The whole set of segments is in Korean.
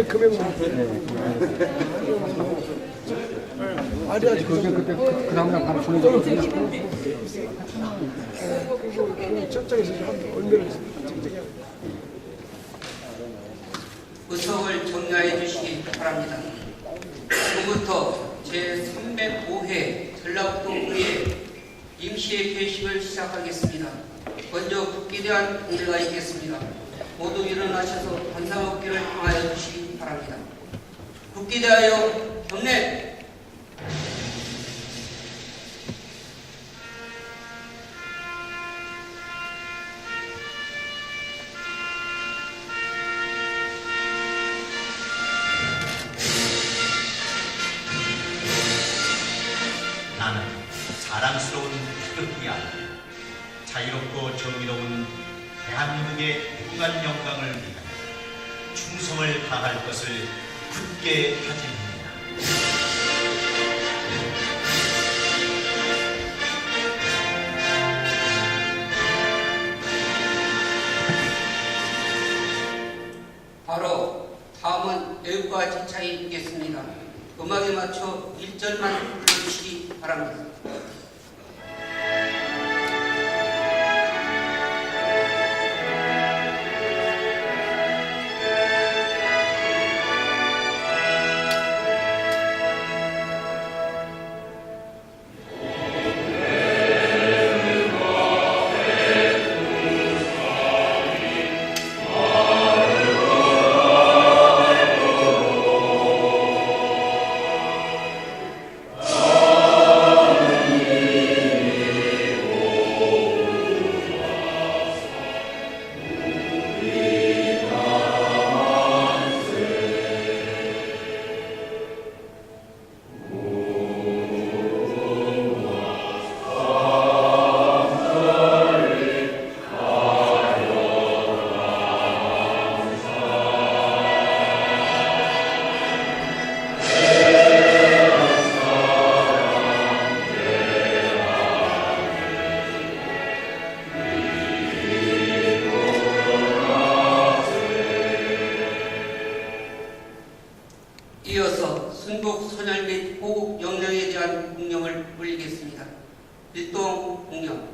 금액 아니 그때 그 다음날 바로 보내줬거든요. 저쪽에서 한 얼마를 책정해야 의석을 정리해 주시기 바랍니다. 지금부터 제305회 전라북도의회 임시회 개식을 시작하겠습니다. 먼저 국기에 대한 경례가 있겠습니다. 모두 일어나셔서 반사먹기를 행하여 주시기 바랍니다. 국기에 대하여 경례! 나는 자랑스러운 태극기야. 자유롭고 정의로운 대한민국의 무한 영광을 위하여 충성을 다할 것을 굳게 다짐합니다. 바로 다음은 애국가 제차에 있겠습니다. 음악에 맞춰 1절만 불러주시기 바랍니다. 이어서 순국 선열 및 호국 영령에 대한 공령을 올리겠습니다. 일동 공령.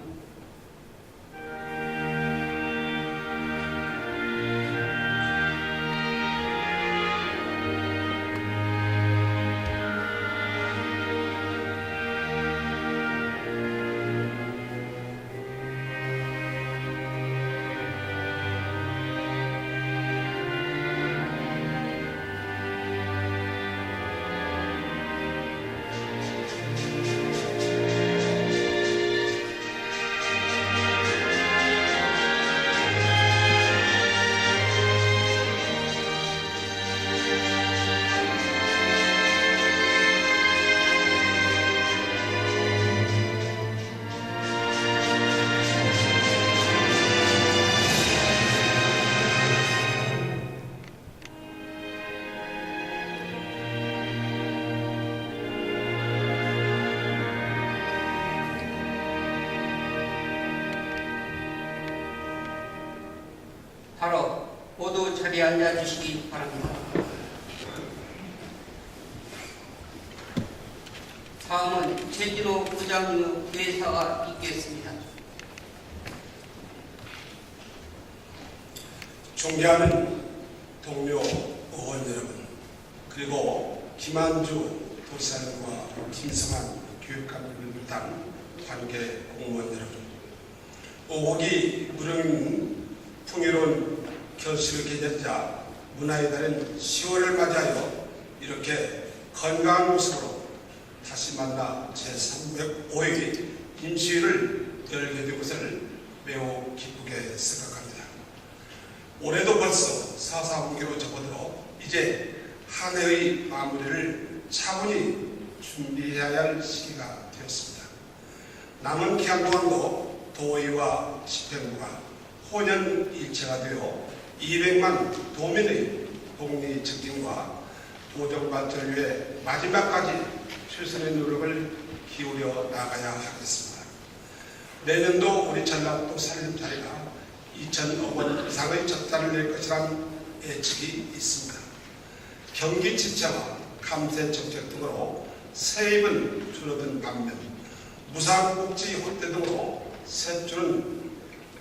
바로 모두 자리에 앉아주시기 바랍니다. 다음은 최진호 부장님 회사가 있겠습니다. 존경하는 동료 의원 여러분, 그리고 김한주 도지사님과 김성한 교육감님을 비롯한 관계 공무원 여러분, 의혹이 무릉 풍요로운 결실을 개념자 문화의 달인 10월을 맞이하여 이렇게 건강한 모습으로 다시 만나 제305회 임시회를 열게 된 것을 매우 기쁘게 생각합니다. 올해도 벌써 4.4분기로 접어들어 이제 한 해의 마무리를 차분히 준비해야 할 시기가 되었습니다. 남은 기간 동안도 도의와 집행부가 혼연일체가 되어 200만 도민의 복리 증진과 도정 발전을 위해 마지막까지 최선의 노력을 기울여 나가야 하겠습니다. 내년도 우리 전라북도 살림살이가 2,000억 원 이상의 적자를 낼 것이라는 예측이 있습니다. 경기지체와 감세 정책 등으로 세입은 줄어든 반면 무상복지 확대 등으로 세출은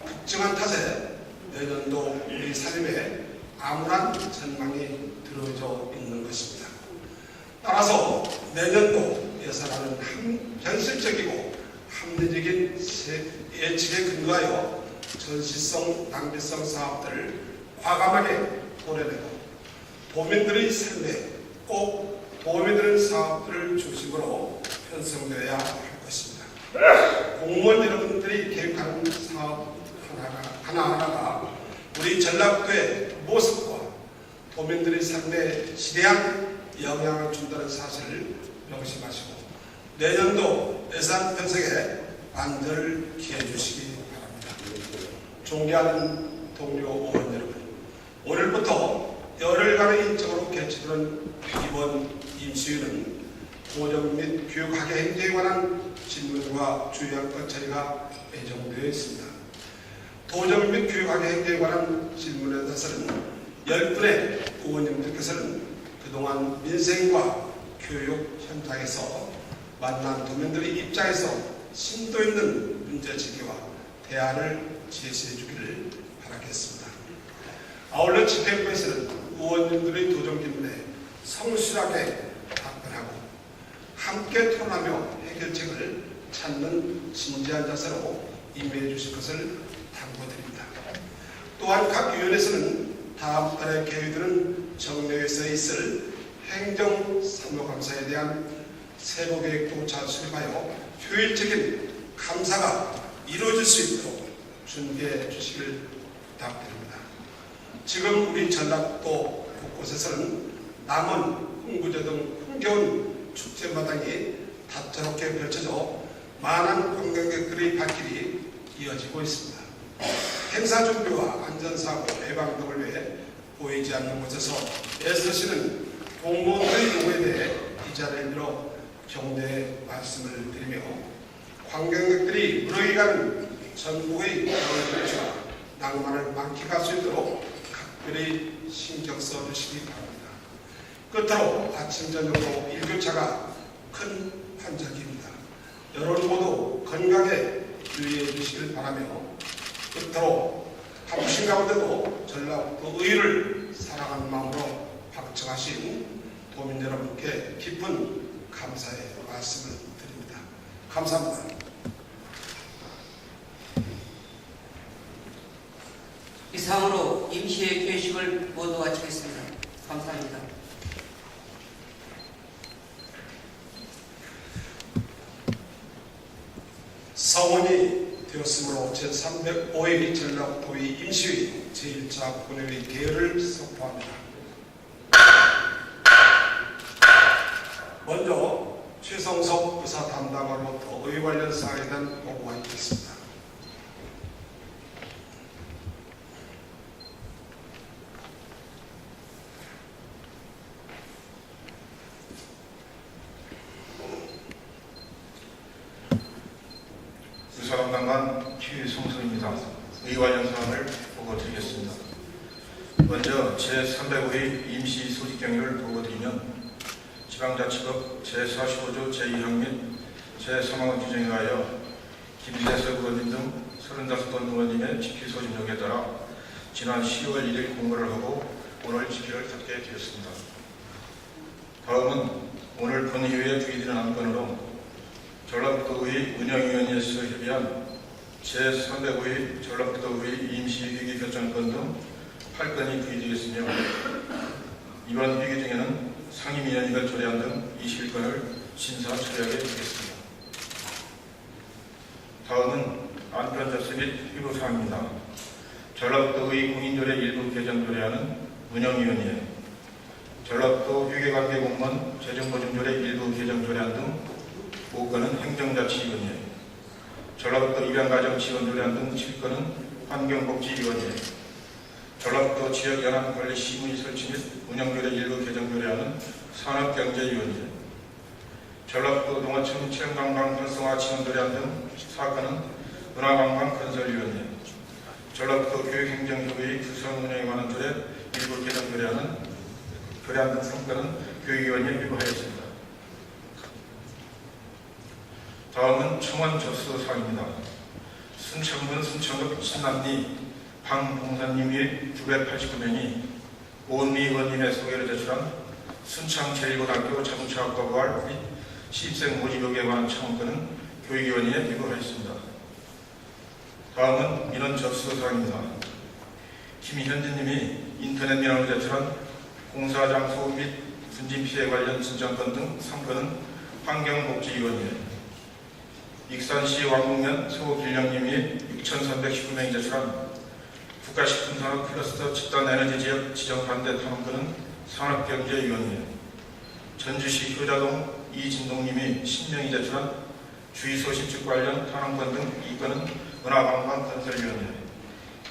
급증한 탓에 내년도 우리 삶에 암울한 전망이 들어져 있는 것입니다. 따라서 내년도 예산안은 현실적이고 합리적인 예측에 근거하여 전시성, 낭비성 사업들을 과감하게 고려내고 도민들의 삶에 꼭 도움이 되는 사업들을 중심으로 편성되어야 할 것입니다. 공무원 여러분들이 계획하는 사업 하나하나가 우리 전라도의 모습과 도민들의 삶에 지대한 영향을 준다는 사실을 명심하시고 내년도 예산 편성에 만전을 기해 주시기 바랍니다. 존경하는 동료 의원 여러분, 오늘부터 열흘간의 일정으로 개최되는 이번 임시회는 도정 및 교육학의 행정에 관한 질문과 주요한 처리가 예정되어 있습니다. 도정 및 교육학의 행정에 관한 질문에 대해서는 10분의 의원님들께서는 그동안 민생과 교육 현장에서 만난 도민들의 입장에서 심도 있는 문제 제기와 대안을 제시해 주기를 바라겠습니다. 아울러 집행부에서는 의원님들의 도정 질문에 성실하게 답변하고 함께 토론하며 해결책을 찾는 진지한 자세로 임해해 주실 것을 당부드립니다. 또한 각 위원회에서는 다음 달에 계획되는 정례에서 있을 행정사무감사에 대한 세부 계획도 잘 수립하여 효율적인 감사가 이루어질 수 있도록 준비해 주시길 부탁드립니다. 지금 우리 전라도 곳곳에서는 남원, 홍구조 등 흥겨운 축제마당이 다채롭게 펼쳐져 많은 관광객들의 발길이 이어지고 있습니다. 행사 준비와 안전사고 예방 등을 위해 보이지 않는 곳에서 애쓰시는 공무원들의 요구에 대해 이 자리를 빌어 경례의 말씀을 드리며 관광객들이 무르익이 가는 전국의 겨울철과 낭만을 만끽할 수 있도록 각별히 신경 써주시기 바랍니다. 끝으로 아침 저녁으로 일교차가 큰 환절기입니다. 여러분 모두 건강에 유의해 주시길 바라며 끝으로 바쁘신 가운데도 전라도 의를 사랑하는 마음으로 박청하신 도민 여러분께 깊은 감사의 말씀을 드립니다. 감사합니다. 이상으로 임시회 개식을 모두 마치겠습니다. 감사합니다. 성원이 되었으므로 제305회 전라도의 임시회 제1차 본회의 개회를 선포합니다. 먼저 최성석 의사 담당으로부터 의회 관련 사항에 대한 보고가 있겠습니다. 의사 담당관 최성석입니다. 의회 관련 사항을 보고드리겠습니다. 먼저 제305회 임시 소집 경위를 보고드리면 지방자치법 제45조 제2항 및 제3항을 규정에 의하여 김대석 의원님 등 35번 의원님의 집회 소집 요구에 따라 지난 10월 1일 공고를 하고 오늘 집회를 갖게 되었습니다. 다음은 오늘 본회의에 주의되는 안건으로 전라북도의 운영위원회에서 협의한 제305회 전라북도의 임시회기 결정권 등 8건이 부의되겠으며 이번 회기 중에는 상임위원회가 조례안 등 21건을 심사 처리하게 되겠습니다. 다음은 안건 접수 및 회부사항입니다. 전라북도의 공인조례 일부 개정 조례안은 운영위원회, 전라북도 회계관계공무원 재정보증조례 일부 개정 조례안 등 5건은 행정자치위원회, 전라북도 입양가정지원조례안 등 7건은 환경복지위원회, 전라북도 지역연합관리시문의 설치 및 운영조례 일부 개정조례안은 산업경제위원회, 전라북도 농어촌 체험관광 활성화 지원조례안 등 4건은 문화관광건설위원회, 전라북도 교육행정협의회 구성운영에 관한 조례 일부 개정조례안은 교량 등 3건은 교육위원회에 위고하였습니다. 다음은 청원 접수 사항입니다. 순천군 순천읍 신남리 방봉선님이 989명이 오은미 의원님의 소개를 제출한 순창 제1고등학교 자동차학과 부활 및 시입생 모집 요구에 관한 청원권은 교육위원회에 위고하였습니다. 다음은 민원 접수 사항입니다. 김현진님이 인터넷 민원을 제출한 공사 장소 및 분진 피해 관련 신청권 등 3건은 환경복지위원회, 익산시 왕곡면 소길령님이 6,319명이 제출한 국가식품산업 클러스터 집단 에너지 지역 지정 반대 탄원권은 산업경제위원회, 전주시 효자동 이진동님이 10명이 제출한 주유소 신축 관련 탄원권 등 2건은 은하관광건설위원회,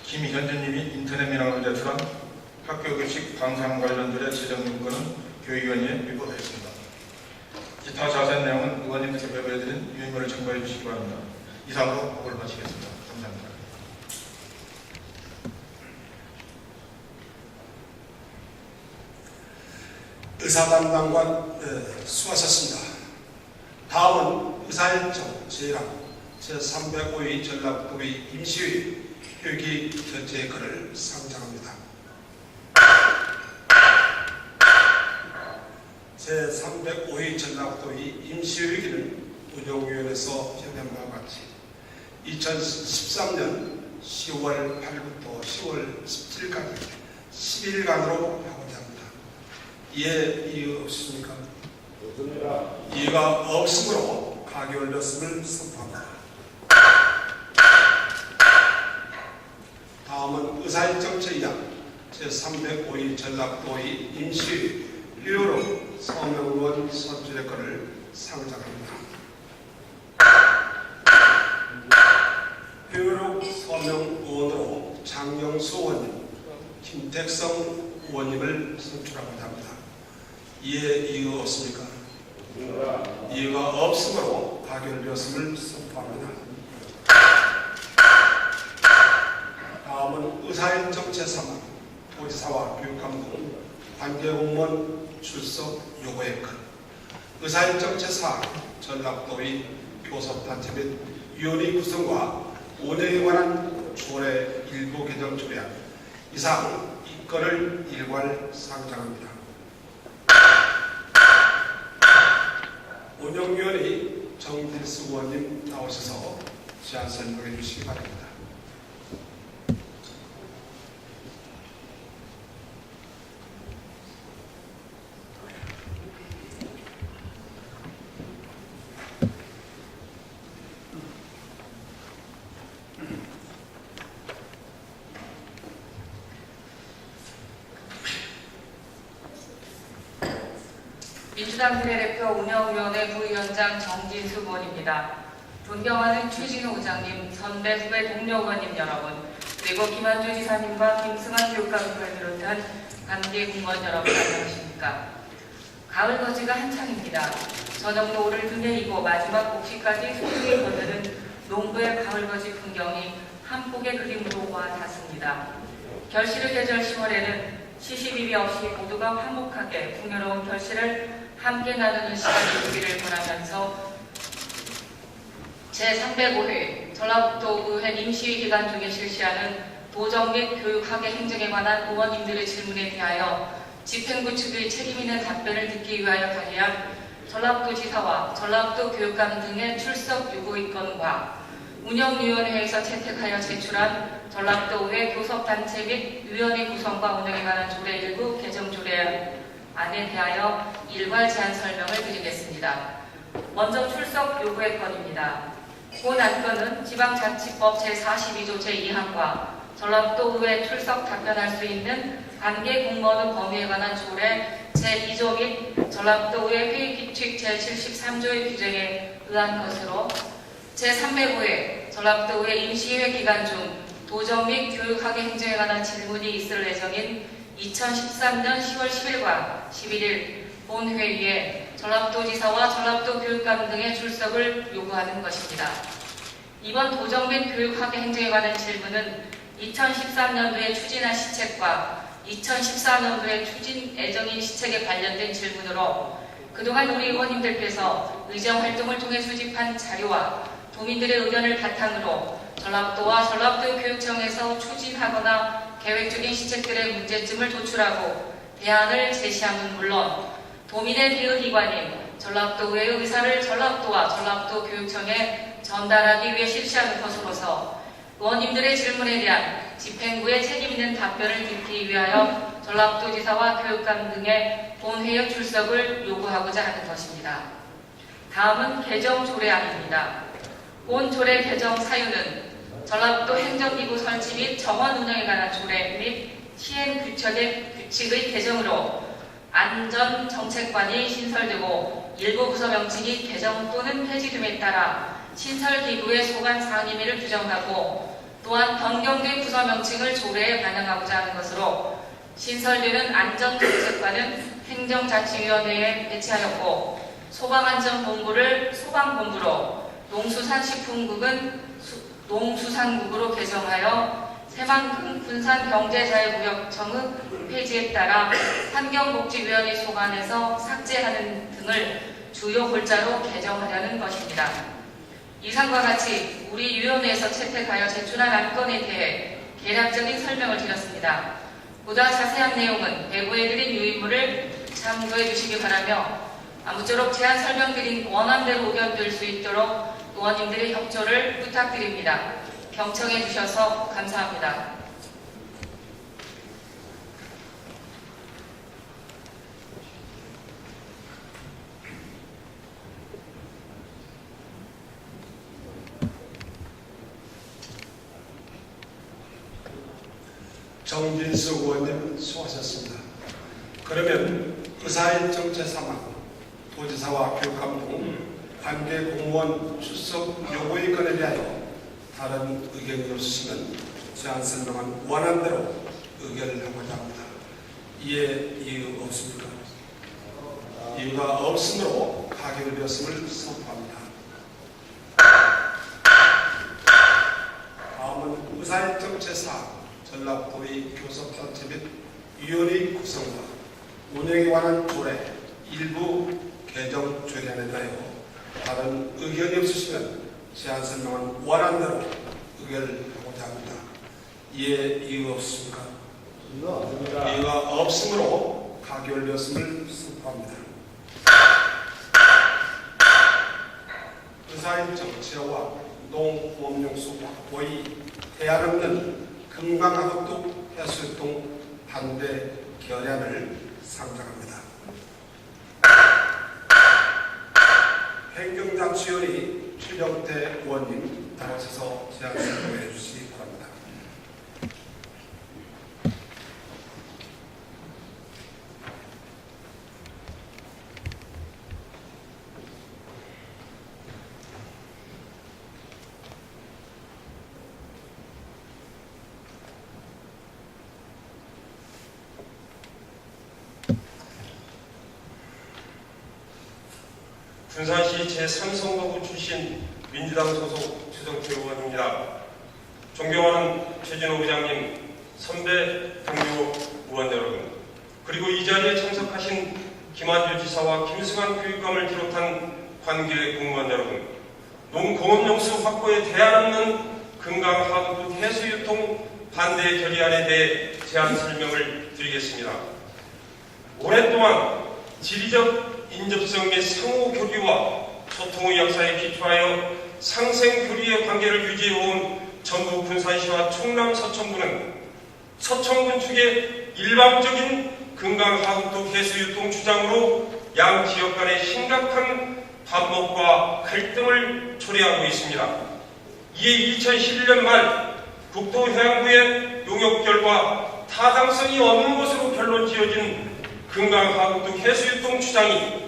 김현준님이 인터넷 민원을 제출한 학교급식 방상 관련들의 재정 요건은 교육위원회에 위고하였습니다. 기타 자세한 내용은 의원님께서 배부해드린 유인물을 첨부해 주시기 바랍니다. 이상으로 보고를 마치겠습니다. 감사합니다. 의사담당관 수고하셨습니다. 다음은 의사일정 제1항 제305회 전라북도의 임시회 회기 결재의 글을 상정합니다. 제305회 전라북도의 임시회기는 운영위원회에서 정한 바와 같이 2013년 10월 8일부터 10월 17일까지 10일간으로 하고자 합니다. 이해 없습니까? 이해가 없으므로 가결되었음을 선포합니다. 다음은 의사일정 제2항 제305회 전라북도의 임시회 리오로 서명의원 선출의 건을 상정합니다. 리오로 서명의원으로 장영수 의원님, 김택성 의원님을 선출하고자 합니다. 이해가 없습니까? 이해가 없으므로 가결되었음을 선포합니다. 다음은 의사일정 제3항 도지사와 교육감독 관계공무원 출석 요구의 건 의사일정 제4항 전라북도의 교섭단체 및 위원회 구성과 운영에 관한 조례 일부 개정 조례안 이상 이 건을 일괄 상정합니다. 운영위원회 정필수 의원님 나오셔서 제안 설명해 주시기 바랍니다. 민주당 비례대표 운영위원회 부위원장 정진수 의원입니다. 존경하는 추진호 의장님, 선배 후배 동료 의원님 여러분, 그리고 김한주 지사님과 김승환 교육감님을 비롯한 관계 공무원 여러분 안녕하십니까? 가을 거지가 한창입니다. 저녁 노을을 등에 이고 마지막 곡식까지 소중히 거두는 농부의 가을 거지 풍경이 한 폭의 그림으로 와 닿습니다. 결실의 계절 10월에는 시시비비 없이 모두가 화목하게 풍요로운 결실을 함께 나누는 시간이 되기를 바라면서 제305회 전라북도의회 임시회 기간 중에 실시하는 도정 및 교육학의 행정에 관한 의원님들의 질문에 대하여 집행부 측의 책임있는 답변을 듣기 위하여 발의한 전라북도지사와 전라북도교육감 등의 출석 요구 건과 운영위원회에서 채택하여 제출한 전라북도의회 교섭단체 및 위원회 구성과 운영에 관한 조례 일부 개정 조례안에 대하여 일괄 제안 설명을 드리겠습니다. 먼저 출석 요구의 건입니다. 본 안건은 지방자치법 제42조 제2항과 전라북도의회 출석 답변할 수 있는 관계 공무원의 범위에 관한 조례 제2조 및 전라북도의회 회의규칙 제73조의 규정에 의한 것으로 제305회 전라북도의회 임시회 기간 중 도정 및 교육학의 행정에 관한 질문이 있을 예정인 2013년 10월 10일과 11일 본회의에 전라북도지사와 전라북도교육감 등의 출석을 요구하는 것입니다. 이번 도정 및 교육학의 행정에 관한 질문은 2013년도에 추진한 시책과 2014년도에 추진 애정인 시책에 관련된 질문으로 그동안 우리 의원님들께서 의정활동을 통해 수집한 자료와 도민들의 의견을 바탕으로 전라북도와 전라북도 교육청에서 추진하거나 계획 중인 시책들의 문제점을 도출하고 대안을 제시함은 물론 도민의 대의기관인 전라북도의회 의사를 전라북도와 전라북도 교육청에 전달하기 위해 실시하는 것으로서 의원님들의 질문에 대한 집행부의 책임있는 답변을 듣기 위하여 전라북도지사와 교육감 등의 본회의 출석을 요구하고자 하는 것입니다. 다음은 개정 조례안입니다. 본 조례 개정 사유는 전라북도 행정기구 설치 및 정원 운영에 관한 조례 및 시행 규칙의 개정으로 안전정책관이 신설되고 일부 부서 명칭이 개정 또는 폐지됨에 따라 신설기구의 소관 상임위를 규정하고 또한 변경된 부서 명칭을 조례에 반영하고자 하는 것으로 신설되는 안전정책관은 행정자치위원회에 배치하였고 소방안전본부를 소방본부로 농수산식품국은 농수산국으로 개정하여 새만금 군산경제자유무역청의 폐지에 따라 환경복지위원회 소관에서 삭제하는 등을 주요 골자로 개정하려는 것입니다. 이상과 같이 우리 위원회에서 채택하여 제출한 안건에 대해 개략적인 설명을 드렸습니다. 보다 자세한 내용은 배부해드린 유인물을 참고해 주시기 바라며 아무쪼록 제안 설명드린 원안대로 의견될 수 있도록 의원님들의 협조를 부탁드립니다. 경청해 주셔서 감사합니다. 정진수 의원님 수고하셨습니다. 그러면 의사일정 제3항 도지사와 교육감 등 관계 공무원 출석 요구의 건에 대하여 다른 의견이 없으시면 제안 설명한 원안대로 의결을 하고자 합니다. 이에 이유 없습니까? 이유가 없으므로 가결되었음을 선포합니다. 다음은 의사일정 제4항 전라북도의 교섭단체 및 위원회 구성과 운영에 관한 조례 일부 개정 조례안에 대하여 다른 의견이 없으시면 제안 설명한 원안대로 의결을 하고자 합니다. 이에 이유 없습니까? 이유가 없으므로 가결되었음을 선포합니다. 의사일정 제어와 농업용수 확보의 대안 없는 금강하급도 해수활동 반대 결의안을 상정합니다. 행정자치위원회 최정태 의원님 나오셔서 제안 설명해 주시기 바랍니다. 군산시 제3선거구 출신 민주당 소속 최정태 의원입니다. 존경하는 최진호 부장님, 선배 동료 의원 여러분, 그리고 이 자리에 참석하신 김한주 지사와 김승환 교육감을 비롯한 관계 공무원 여러분, 농공업용수 확보에 대안 없는 금강하급도 해수유통 반대 결의안에 대해 제안 설명을 드리겠습니다. 오랫동안 지리적 인접성 및 상호 교류와 소통의 역사에 기초하여 상생 교류의 관계를 유지해온 전북 군산시와 충남 서천군은 서천군 측의 일방적인 금강하급도 해수유통 주장으로 양 지역 간의 심각한 반목과 갈등을 초래하고 있습니다. 이에 2011년 말 국토해양부의 용역 결과 타당성이 없는 것으로 결론 지어진 금강하급도 해수유통 주장이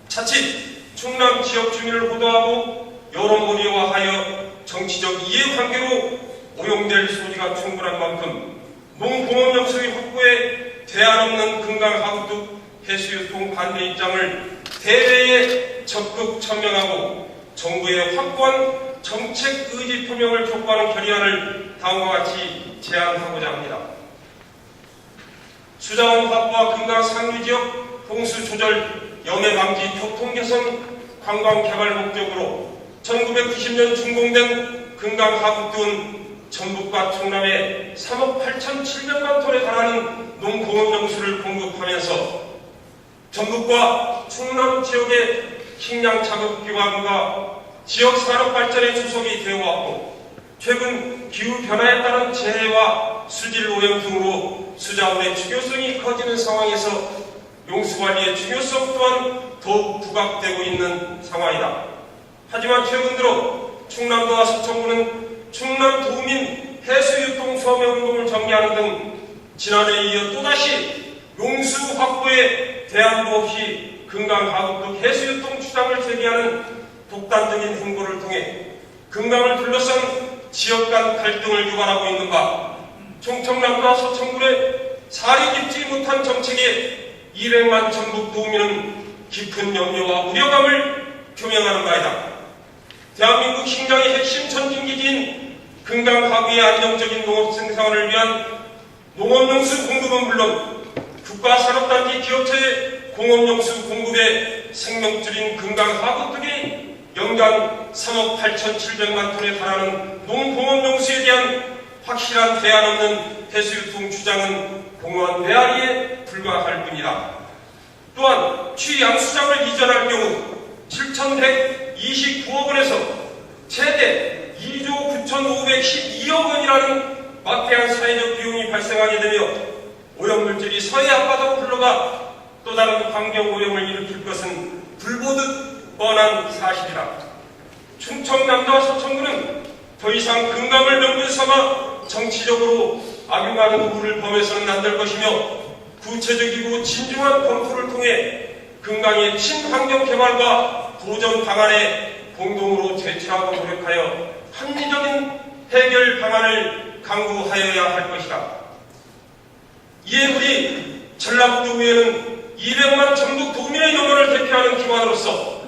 자칫 충남 지역 주민을 호도하고 여론몰이화하여 정치적 이해관계로 오용될 소지가 충분한 만큼 농공업용수의 확보에 대안 없는 금강하급도 해수유통 반대 입장을 대외에 적극 천명하고 정부의 확고한 정책 의지 표명을 촉구하는 결의안을 다음과 같이 제안하고자 합니다. 수자원 확보와 금강 상류 지역 홍수 조절, 염해 방지, 교통 개선, 관광 개발 목적으로 1990년 준공된 금강 하구둔 전북과 충남에 3억 8,700만 톤에 달하는 농공업용수를 공급하면서 전북과 충남 지역의 식량 자급 기반과 지역 산업 발전에 주석이 되어왔고, 최근 기후 변화에 따른 재해와 수질 오염 등으로 수자원의 중요성이 커지는 상황에서 용수 관리의 중요성 또한 더욱 부각되고 있는 상황이다. 하지만 최근 들어 충남도와 서천구는 충남 도민 해수유통 소매 운동을 정리하는 등 지난해에 이어 또다시 용수 확보에 대안도 없이 금강 하구급 해수유통 주장을 제기하는 독단적인 행보를 통해 금강을 둘러싼 지역 간 갈등을 유발하고 있는 바, 충청남도와 서천군의 사리 깊지 못한 정책에 200만 전북 도민은 깊은 염려와 우려감을 표명하는 바이다. 대한민국 식량의 핵심 전진기지인 금강 하구의 안정적인 농업 생산을 위한 농업용수 공급은 물론 국가산업단지 기업체의 공업용수 공급에 생명줄인 금강 하구 등의 연간 3억 8,700만 톤에 달하는 농공업용수에 대한 확실한 대안 없는 해수유통 주장은 공허한 메아리에 불과할 뿐이다. 또한 취양수장을 이전할 경우 7,129억 원에서 최대 2조 9,512억 원이라는 막대한 사회적 비용이 발생하게 되며 오염물질이 서해 앞바다로 흘러가 또 다른 환경오염을 일으킬 것은 불보듯 뻔한 사실이다. 충청남도와 서천구는 더 이상 금강을 명분 삼아 정치적으로 악용하는 우를 범해서는 안 될 것이며, 구체적이고 진중한 검토를 통해 금강의 친환경 개발과 보전 방안에 공동으로 제출하고 노력하여 합리적인 해결 방안을 강구하여야 할 것이다. 이에 우리 전라북도의회는 200만 전북 도민의 염원을 대표하는 기관으로서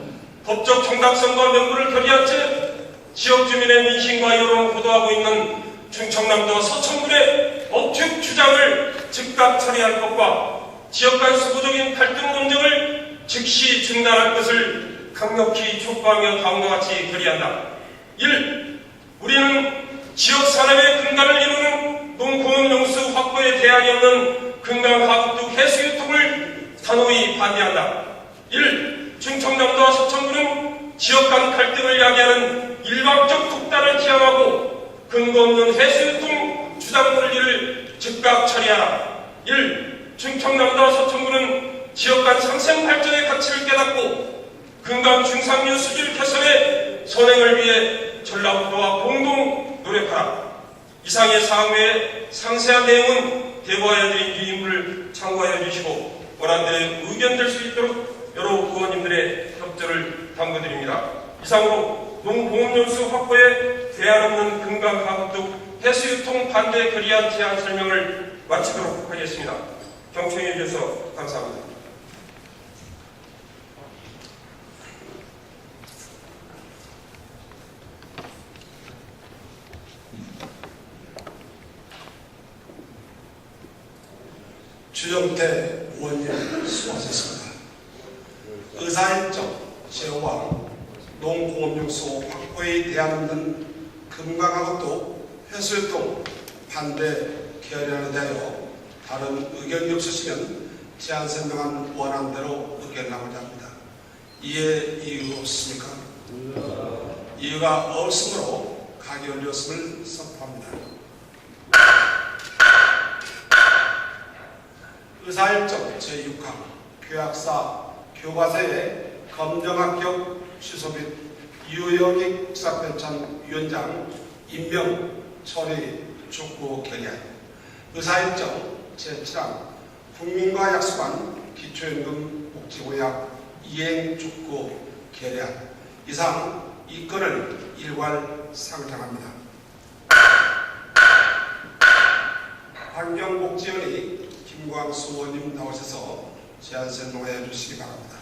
법적 정당성과 명분을 결의한 채 지역 주민의 민심과 여론을 보도하고 있는 충청남도와 서천군의 억측 주장을 즉각 처리할 것과 지역 간 수구적인 갈등 논쟁을 즉시 중단할 것을 강력히 촉구하며 다음과 같이 결의한다. 1. 우리는 지역 산업의 근간을 이루는 농공업용수 확보에 대안이 없는 금강 하구뚝 해수유통을 단호히 반대한다. 1. 충청남도와 서천군은 지역 간 갈등을 야기하는 일방적 독단을 지향하고 근거 없는 해수유통 주장 논리를 즉각 처리하라. 1. 충청남도와 서천군은 지역 간 상생 발전의 가치를 깨닫고 금강 중상류 수질 개선의 선행을 위해 전라북도와 공동 노력하라. 이상의 사항 외에 상세한 내용은 대부하여 드린 유인물을 참고하여 주시고 원안대로 의견될 수 있도록 여러 의원님들의 협조를 당부드립니다. 이상으로 농공업용수 확보에 대안 없는 금강 하구뚝 해수유통 반대 결의안 제안 설명을 마치도록 하겠습니다. 경청해 주셔서 감사합니다. 주정태 의원님 수고하셨습니다. 의사일정 제호와 농공업용수 확보에 대한 없는 금강하구뚝 해수유통 반대 결의안에 대하여 다른 의견이 없으시면 제안 설명한 원안대로 의견하고자 합니다. 이에 이유 없습니까? 이유가 없으므로 가결되었음을 선포합니다. 의사일정 제6항 교학사 교과서의 검정합격 취소 및 유영익 사편찬 위원장 임명 처리 촉구 결의안. 의사일정 제7항 국민과 약속한 기초연금 복지공약 이행 촉구 결의안. 이상 이 건을 일괄 상정합니다. 환경복지원이 김광수 의원님 나오셔서 제안 설명해 주시기 바랍니다.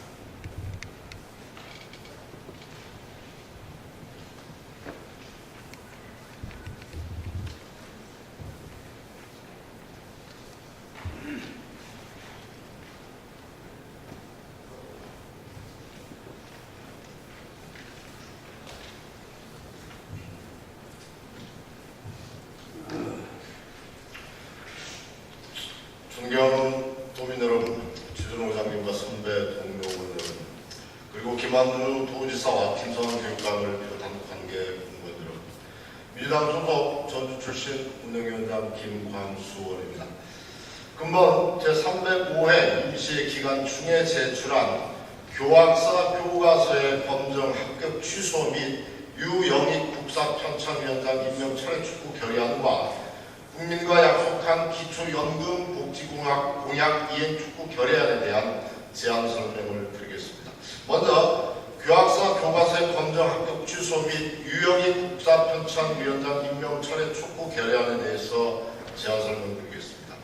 존경하는 도민 여러분, 최준호 의장님과 선배 동료 의원 여러분, 그리고 김한두 도지사와 김성환 교육감을 비롯한 관계 공무원 여러분, 민주당 소속 전주 출신 운영위원장 김광수 의원입니다. 금번 제305회 임시 기간 중에 제출한 교학사 교과서의 검정 합격 취소 및 유영익 국사편찬위원장 임명 철회 촉구 결의안과 국민과 약속한 기초연금 복지공약 이행 촉구 결의안에 대한 제안 설명을 드리겠습니다. 먼저 교학사 교과서의 검정 합격 취소 및 유영익 국사편찬위원장 임명 철회 촉구 결의안에 대해서 제안 설명드리겠습니다.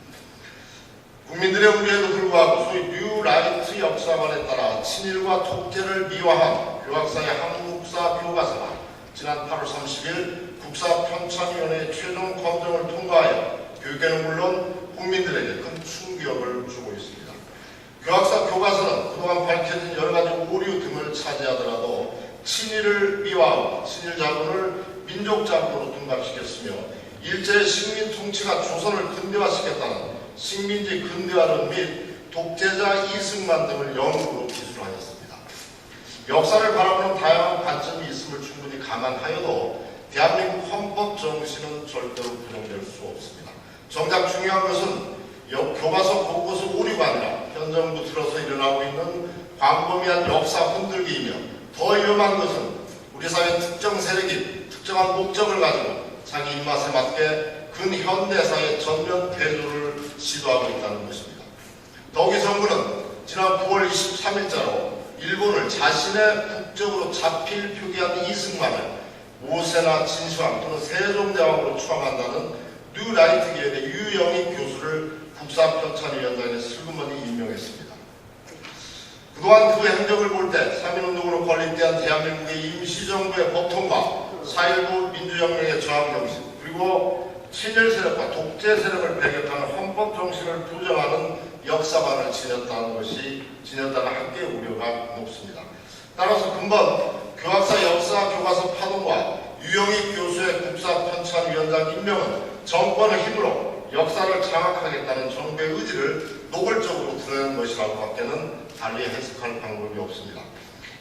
국민들의 우려에도 불구하고 소위 뉴라이트 역사관에 따라 친일과 독재를 미화한 교학사의 한국사 교과서가 지난 8월 30일 국사편찬위원회의 최종 검증을 통과하여 교육계는 물론 국민들에게 큰 충격을 주고 있습니다. 교학사 교과서는 그동안 밝혀진 여러가지 오류 등을 차지하더라도 친일을 미화하고 친일 자본을 민족 자본으로 둔갑시켰으며 일제의 식민 통치가 조선을 근대화시켰다는 식민지 근대화론 및 독재자 이승만 등을 연구로 기술하였습니다. 역사를 바라보는 다양한 관점이 있음을 충분히 감안하여도 대한민국 헌법 정신은 절대로 부정될 수 없습니다. 정작 중요한 것은 교과서 곳곳의 오류가 아니라 현 정부 들어서 일어나고 있는 광범위한 역사 흔들기이며 더 위험한 것은 우리 사회 특정 세력이 특정한 목적을 가지고 자기 입맛에 맞게 근현대사의 전면 대조를 시도하고 있다는 것입니다. 더욱이 정부는 지난 9월 23일자로 일본을 자신의 국적으로 자필 표기한 이승만을 오세나 진시황 또는 세종대왕으로 추앙한다는 뉴라이트 계열의 유영익 교수를 국사편찬위원장에 슬그머니 임명했습니다. 그동안 그 행적을 볼 때 3.1운동으로 건립된 대한민국의 임시정부의 법통과 4.19 민주혁명의 저항 정신, 그리고 친일 세력과 독재 세력을 배격하는 헌법 정신을 부정하는 역사관을 지녔다는 한계의 우려가 높습니다. 따라서 금번 교학사 역사 교과서 파동과 유영익 교수의 국사편찬위원장 임명은 정권의 힘으로 역사를 장악하겠다는 정부의 의지를 노골적으로 드러낸 것이라고 밖에는 달리 해석할 방법이 없습니다.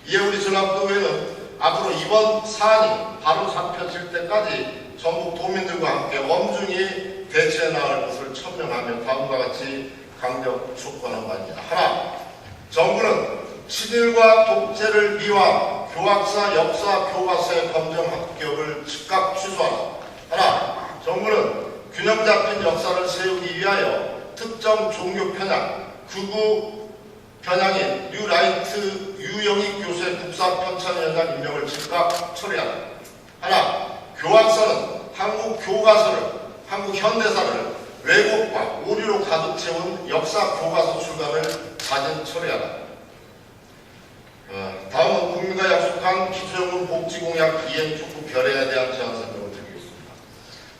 이에 우리 전합도의회는 앞으로 이번 사안이 바로 잡혀질 때까지 전국 도민들과 함께 엄중히 대처해 나갈 것을 천명하며 다음과 같이 강력 촉구하는 바입니다. 하나, 정부는 친일과 독재를 미화한 교학사 역사 교과서의 검정 합격을 즉각 취소하라. 하나, 정부는 균형 잡힌 역사를 세우기 위하여 특정 종교 편향, 극우 편향인 뉴라이트 유영익 교수의 국사편찬위원장 임명을 즉각 처리하라. 하나, 교학사는 한국 교과서를, 한국 현대사를 왜곡과 오류로 가득 채운 역사 교과서 출간을 자진 처리하라. 다음은 국민과 약속한 기초연금 복지공약 이행 촉구 결의에 대한 제안 설명을 드리겠습니다.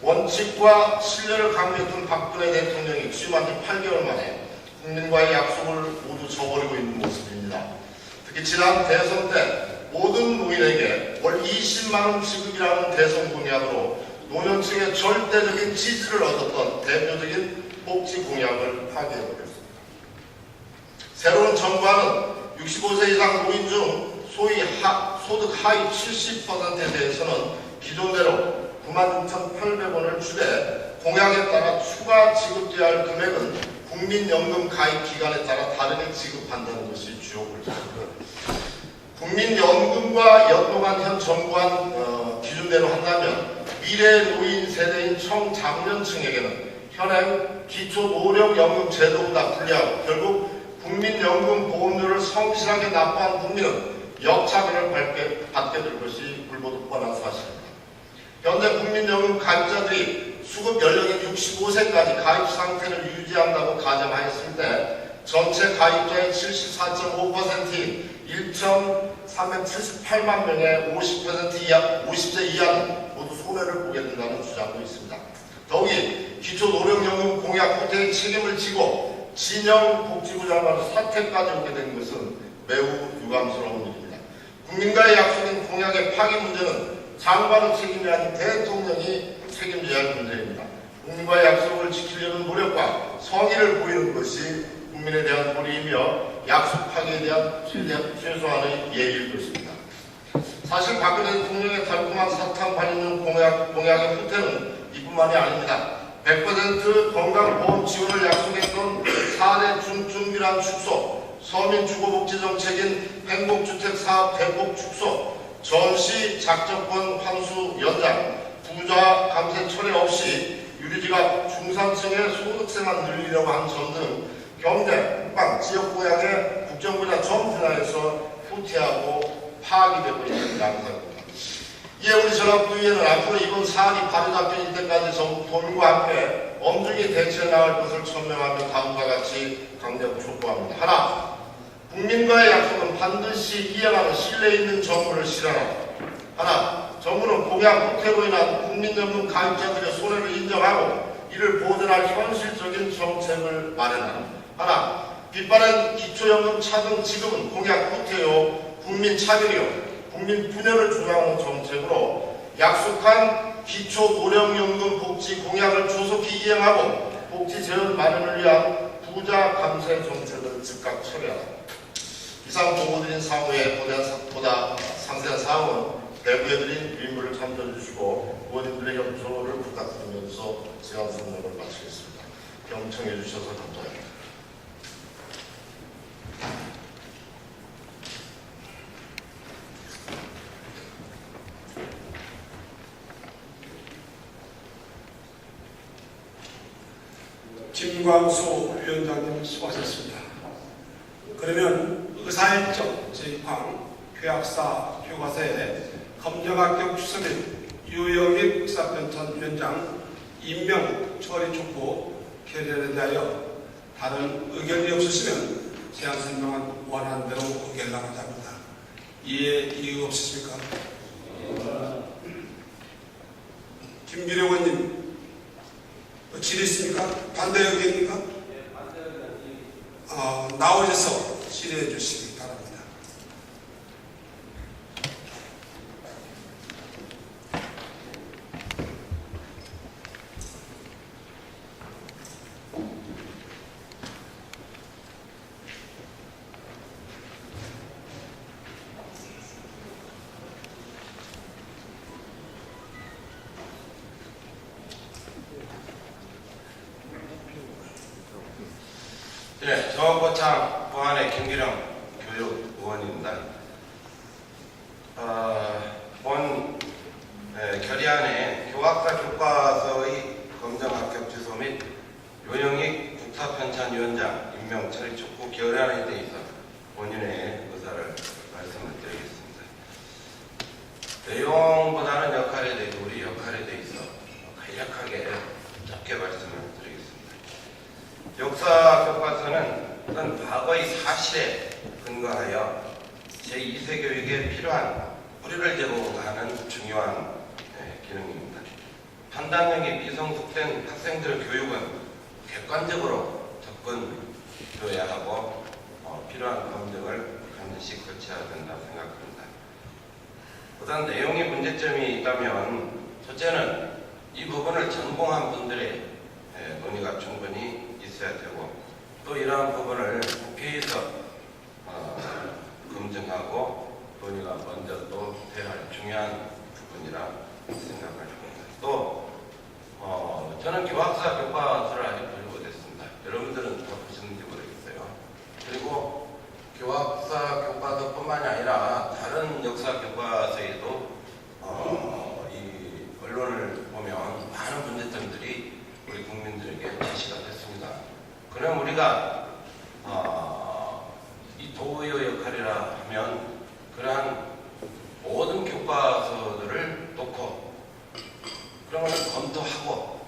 원칙과 신뢰를 강조했던 박근혜 대통령이 취임한 지 8개월 만에 국민과의 약속을 모두 저버리고 있는 모습입니다. 특히 지난 대선 때 모든 노인에게 월 20만 원 지급이라는 대선 공약으로 노년층의 절대적인 지지를 얻었던 대표적인 복지 공약을 파기해버렸습니다. 새로운 정부안은 65세 이상 노인 중 소위 소득 하위 70%에 대해서는 기존대로 96,800원을 주되 공약에 따라 추가 지급돼야 할 금액은 국민연금 가입 기간에 따라 다르게 지급한다는 것이 주요 골자입니다. 국민연금과 연동한 현 정부안 기준대로 한다면 미래 노인 세대인 청장년층에게는 현행 기초노령연금 제도보다 불리하고 결국 국민연금 보험료를 성실하게 납부한 국민은 역차별을 받게 될 것이 불보듯 뻔한 사실입니다. 현재 국민연금 가입자들이 수급 연령인 65세까지 가입 상태를 유지한다고 가정하였을 때 전체 가입자의 74.5%인 1,378만 명의 50세 이하는 모두 손해를 보게 된다는 주장도 있습니다. 더욱이 기초노령연금 공약 후퇴의 책임을 지고 진영 복지부 장관의 사퇴까지 오게 된 것은 매우 유감스러운 일입니다. 국민과의 약속인 공약의 파기 문제는 장관의 책임이 아닌 대통령이 책임져야 할 문제입니다. 국민과의 약속을 지키려는 노력과 성의를 보이는 것이 국민에 대한 도리이며 약속 파기에 대한 최소한의 예의일 것입니다. 사실 박근혜 대통령의 달콤한 사탕 발리는 공약의 후퇴는 이뿐만이 아닙니다. 100% 건강보험 지원을 약속했던 4대 준비란 축소, 서민주거복지정책인 행복주택 사업 대폭 축소, 전시 작전권 환수 연장, 부자 감세 철회 없이 유리지갑 중산층의 소득세만 늘리려고 한 점 등 경제, 국방, 지역 고향의 국정분야 전 분야에서 후퇴하고 파기되고 있는 양상입니다. 이에 우리 전학부위에는 앞으로 이번 사안이 바로잡힐 때까지 전국 도민과 함께 엄중히 대처해 나갈 것을 천명하며 다음과 같이 강력 촉구합니다. 하나, 국민과의 약속은 반드시 이행하는 신뢰 있는 정부를 실현하고, 하나, 정부는 공약 후퇴로 인한 국민연금 가입자들의 손해를 인정하고 이를 보전할 현실적인 정책을 마련하는, 하나, 빗발은 기초연금 차등 지급은 공약 후퇴요 국민 차별이요 국민 분열을 주장하는 정책으로 약속한 기초노령연금 복지 공약을 조속히 이행하고 복지 재원 마련을 위한 부자 감세 정책을 즉각 처리하라. 이상 보고드린 사무에 보다 상세한 사항은 대부해드린 의무를 참조해 주시고 의원님들의 협조를 부탁드리면서 제안 설명을 마치겠습니다. 경청해 주셔서 감사합니다. 김광수 위원장님 수고하셨습니다. 그러면 의사일정 제6항 교학사 교과서에 검정학교 추서및 유영익 의사편찬위원장 임명 처리 촉구 결의에 대하여 다른 의견이 없으시면 제안 설명은 원하는 대로 의견을 나가자 합니다. 이에 이유 없으십니까? 김기룡 의원님 질의 있습니까? 반대 의견입니까? 나오셔서 질의해 주시기 바랍니다. 네, 정원고창 보안의 김기령 교육의원입니다. 본 결의안에 교학사 교과서의 검정 합격 취소 및 요영익 국사편찬위원장 임명 처리 촉구 결의안에 대해서 본인의 의사를 말씀을 드리겠습니다. 내용보다는 역할에 대해 우리 역할에 대해서 간략하게 짧게 말씀을 드리겠습니다. 역사 교과서는 어떤 과거의 사실에 근거하여 제2세 교육에 필요한 뿌리를 제공하는 중요한 기능입니다. 판단력이 미성숙된 학생들의 교육은 객관적으로 접근해야 하고 필요한 검증을 반드시 거쳐야 된다고 생각합니다. 우선 내용의 문제점이 있다면 첫째는 이 부분을 전공한 분들의 논의가 충분히 있어야 되고 또 이러한 부분을 국회에서 검증하고 논의가 먼저 또 돼야 할 중요한 부분이라 생각을 합니다. 또 저는 교학사 교과서를 아직 보지 못했습니다. 여러분들은 다 보셨는지 모르겠어요. 그리고 교학사 교과서뿐만이 아니라 다른 역사 교과서에도 이 언론을 보면 많은 문제점들이 우리 국민들에게 제시가 됐습니다. 그럼 우리가 이 도의의 역할이라 하면 그러한 모든 교과서들을 놓고 그런 것을 검토하고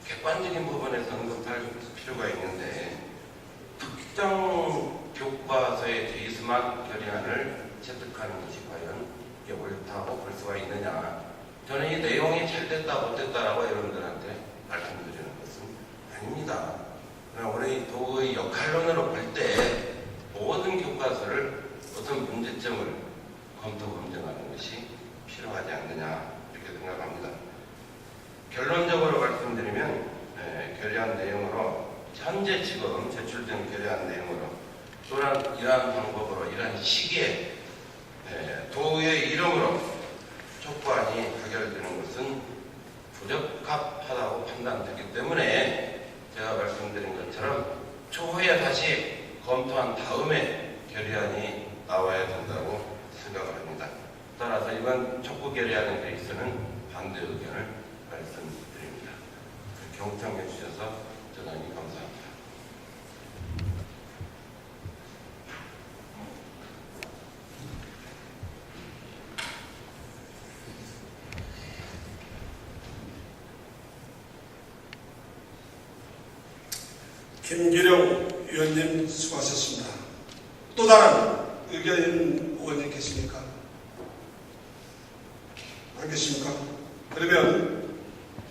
객관적인 부분에서 언급할 필요가 있는데 특정 교과서에 대해서만 결의안을 채택하는 것이 과연 이게 옳다고 볼 수가 있느냐. 저는 이 내용이 잘 됐다 못됐다라고 여러분들한테 말씀드리는 것은 아닙니다. 그러나 우리 도의 역할론으로 볼 때 모든 교과서를 어떤 문제점을 검토 검증하는 것이 필요하지 않느냐 이렇게 생각합니다. 결론적으로 말씀드리면 결의안 내용으로 현재 지금 제출된 결의안 내용으로 또한 이러한 방법으로 이러한 시기에 도의 이름으로 촉구안이 가결되는 것은 부적합하다고 판단되기 때문에 제가 말씀드린 것처럼 초후에 다시 검토한 다음에 결의안이 나와야 된다고 생각을 합니다. 따라서 이번 촉구 결의안에 대해서는 반대 의견을 말씀드립니다. 경청해 주셔서 대단히 감사합니다. 김기룡 의원님 수고하셨습니다. 또 다른 의견 의원님 계십니까? 안 계십니까? 그러면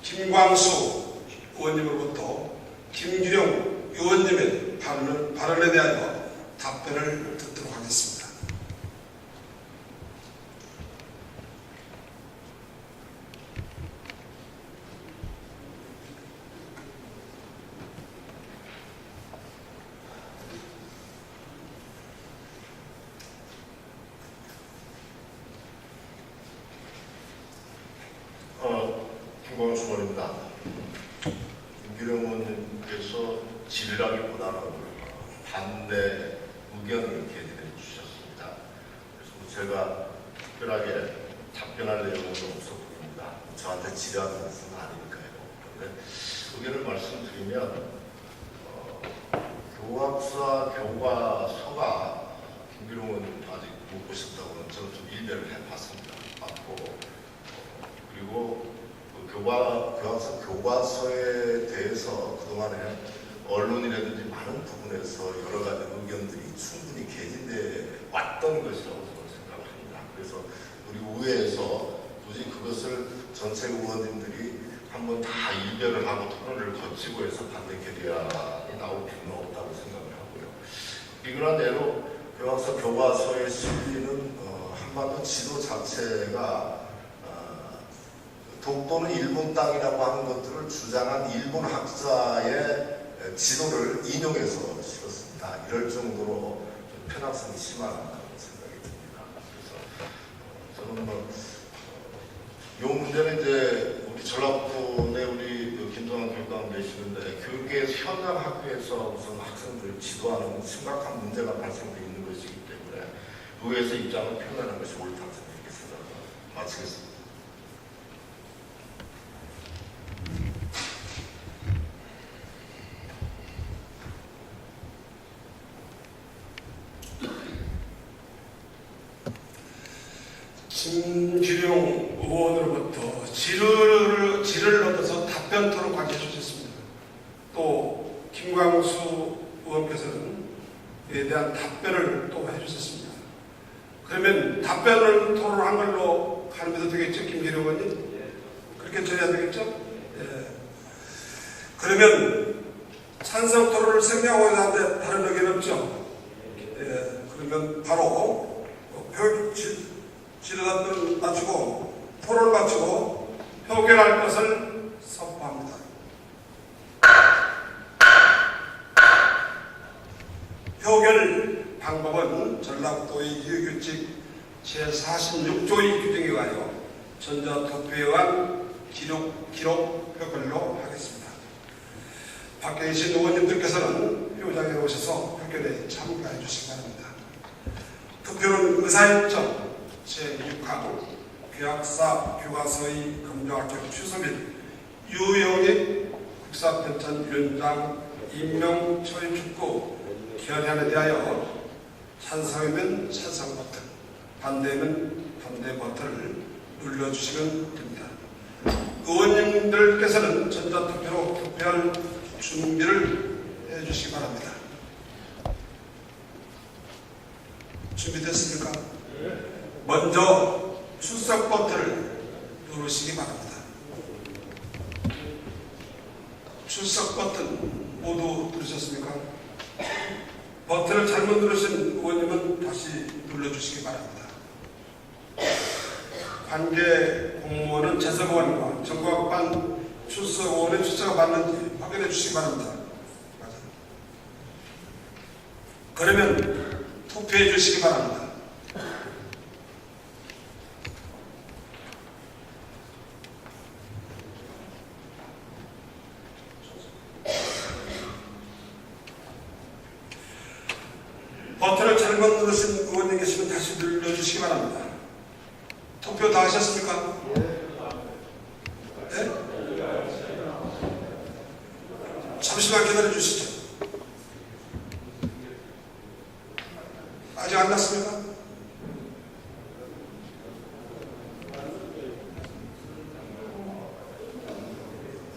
김광수 의원님으로부터 김기룡 의원님의 발언에 대하여 답변을 듣도록 하겠습니다. 김광수 의원입니다. 김기룡 의원님께서 질의라기보다는 반대 의견을 개진해 주셨습니다. 그래서 제가 특별하게 답변할 내용은 없어 보입니다. 저한테 질의하는 것은 아니니까요. 그런데 의견을 말씀드리면 교학사 교과서가 김기룡 의원님 아직 못 보셨다고는 저는 좀 일배를 해봤습니다. 맞고 그리고 교과서 교과서에 대해서 그동안에 언론이라든지 많은 부분에서 여러 가지 의견들이 충분히 개진돼 왔던 것이라고 저는 생각을 합니다. 그래서 우리 의회에서 굳이 그것을 전체 의원님들이 한번 다 일별을 하고 토론을 거치고 해서 반대 결의안이 나올 필요는 없다고 생각을 하고요. 이거나 대로 교과서 교과서에 실리는 한반도 지도 자체가 독도는 일본 땅이라고 하는 것들을 주장한 일본 학자의 지도를 인용해서 실었습니다. 이럴 정도로 편악성이 심하다고 생각이 듭니다. 그래서 저는 이 문제는 이제 우리 전라북도에 우리 김동완 교육감 계시는데 교육계에서 현장 학교에서 무슨 학생들을 지도하는 심각한 문제가 발생되어 있는 것이기 때문에 의회에서 입장을 표현하는 것이 옳다고 생각했습니다. 마치겠습니다. 김기룡 의원으로부터 질을 얻어서 답변토록 관계해 주셨습니다. 또 김광수 의원께서는 이에 대한 답변을 또 해주셨습니다. 그러면 답변을 토론한 걸로 가름해도 되겠죠, 김기룡 의원님? 그렇게 처리해야 되겠죠? 예. 그러면 찬성 토론을 생략하고자 하는데 다른 의견 없죠? 예. 그러면 바로 질의답변을 마치고 토론을 마치고 표결할 것을 선포합니다. 표결 방법은 전라북도의 이유규칙 제46조의 규정에 의하여 전자투표에 의한 기록 표결로 하겠습니다. 밖에 계신 의원님들께서는 표장에 오셔서 표결에 참가해 주시기 바랍니다. 투표는 의사일정 제6항 교학사 교과서의 검정학교 취소 및 유영익 국사편찬위원장 임명 처리 축구 결의안에 대하여 찬성이면 찬성 버튼, 반대면 반대 버튼을 눌러주시면 됩니다. 의원님들께서는 전자투표로 투표할 준비를 해주시기 바랍니다. 준비됐습니까? 먼저 출석 버튼을 누르시기 바랍니다. 출석 버튼 모두 누르셨습니까? 버튼을 잘못 누르신 의원님은 다시 눌러주시기 바랍니다. 관계 공무원은 재석의원과 정과반 출석 의원의 출석을 받는지 확인해 주시기 바랍니다. 그러면 투표해 주시기 바랍니다. 버튼을 잘못 누르신 의원님 계시면 다시 눌러주시기 바랍니다. 투표 다 하셨습니까? 네? 잠시만 기다려 주시죠. 아직 안 났습니까?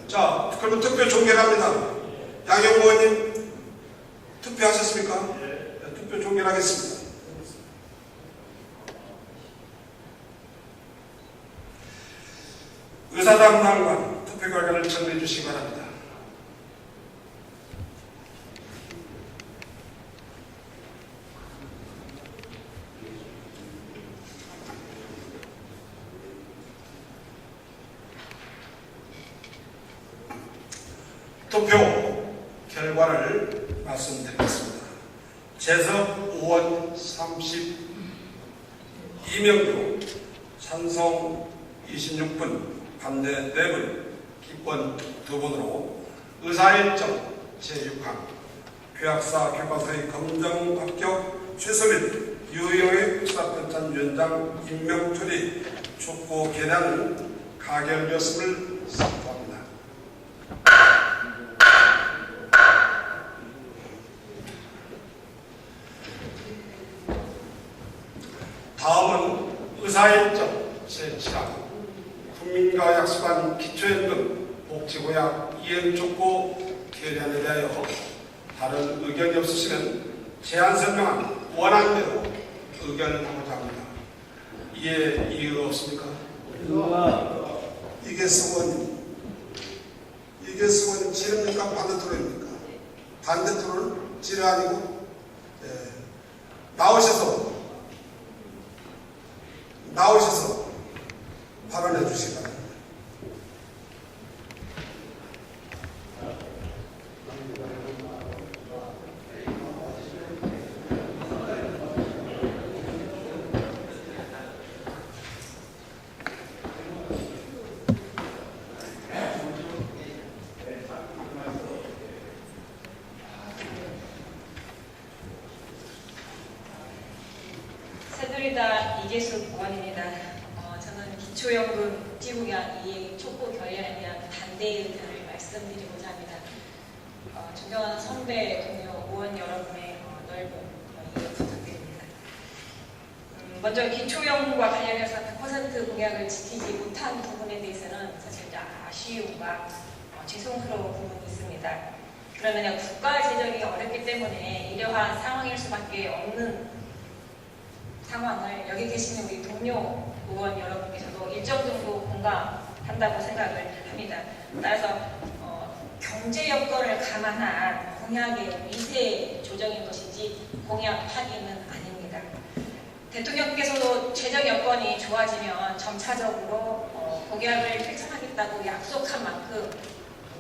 자, 그러면 투표 종결합니다. 양영 의원님 투표하셨습니까? 네, 투표 종결하겠습니다. 의사담당관 투표 결과를 정리해 주시기 바랍니다. 투표 결과를 말씀드리겠습니다. 재석 의원 32명 중 찬성 26분, 반대 4분, 기권 2분으로 의사일정 제6항 교학사 교과서의 검정 합격 취소 및 유영의 수사편찬 위원장 임명 처리 촉구 계량은 가결되었음을 선포합니다. 다음은 의사일정 제7항 국민과 약속한 기초연금 복지고약 이행 촉구 계량에 대하여 다른 의견이 없으시면 제안 설명안 원안대로 의견하고자 합니다. 이에 이의가 없습니까? 이게 승원님, 지릅니까? 반대토론입니까? 반대토론 지뢰 아니고 나오셔서 발언해 주시기 바랍니다. 새누리당 이계숙 의원입니다. 저는 기초연금 복지고약 이행 촉구 결의안에 대한 반대 의견을 말씀드리고자 합니다. 존경하는 선배 동료 의원 여러분의 넓은 이해 부탁드립니다. 먼저 기초연금과 관련해서 100% 공약을 지키지 못한 부분에 대해서는 사실 아쉬움과 죄송스러운 부분이 있습니다. 그러면 국가 재정이 어렵기 때문에 이러한 상황일 수밖에 없는 상황을 여기 계시는 우리 동료 의원 여러분께서도 일정 정도 공감한다고 생각을 합니다. 따라서 경제 여건을 감안한 공약의 미세 조정인 것이지 공약 파기는 아닙니다. 대통령께서도 재정 여건이 좋아지면 점차적으로 공약을 펼쳐하겠다고 약속한 만큼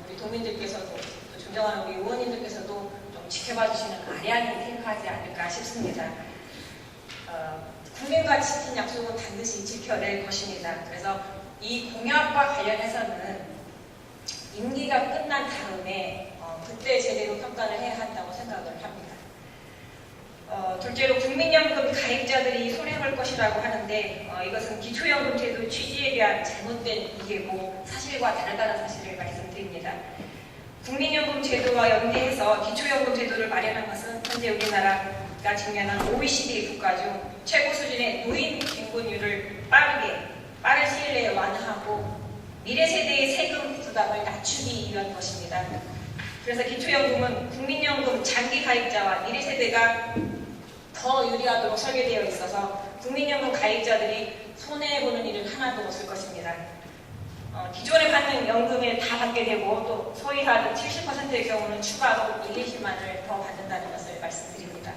우리 도민들께서도 또 존경하는 우리 의원님들께서도 좀 지켜봐 주시는 아량이 필요하지 않을까 싶습니다. 국민과 지킨 약속은 반드시 지켜낼 것입니다. 그래서 이 공약과 관련해서는 임기가 끝난 다음에 그때 제대로 평가를 해야 한다고 생각을 합니다. 둘째로 국민연금 가입자들이 손해볼 것이라고 하는데 이것은 기초연금 제도 취지에 대한 잘못된 이해고 사실과 다르다는 사실을 말씀드립니다. 국민연금 제도와 연계해서 기초연금 제도를 마련한 것은 현재 우리나라가 직면한 OECD 국가 중 최고 수준의 노인 빈곤율을 빠른 시일 내에 완화하고 미래 세대의 세금 부담을 낮추기 위한 것입니다. 그래서 기초연금은 국민연금 장기 가입자와 미래 세대가 더 유리하도록 설계되어 있어서 국민연금 가입자들이 손해보는 일은 하나도 없을 것입니다. 기존에 받는 연금을 다 받게 되고 또 소위하던 70%의 경우는 추가로 20만 원을 더 받는다는 것을 말씀드립니다.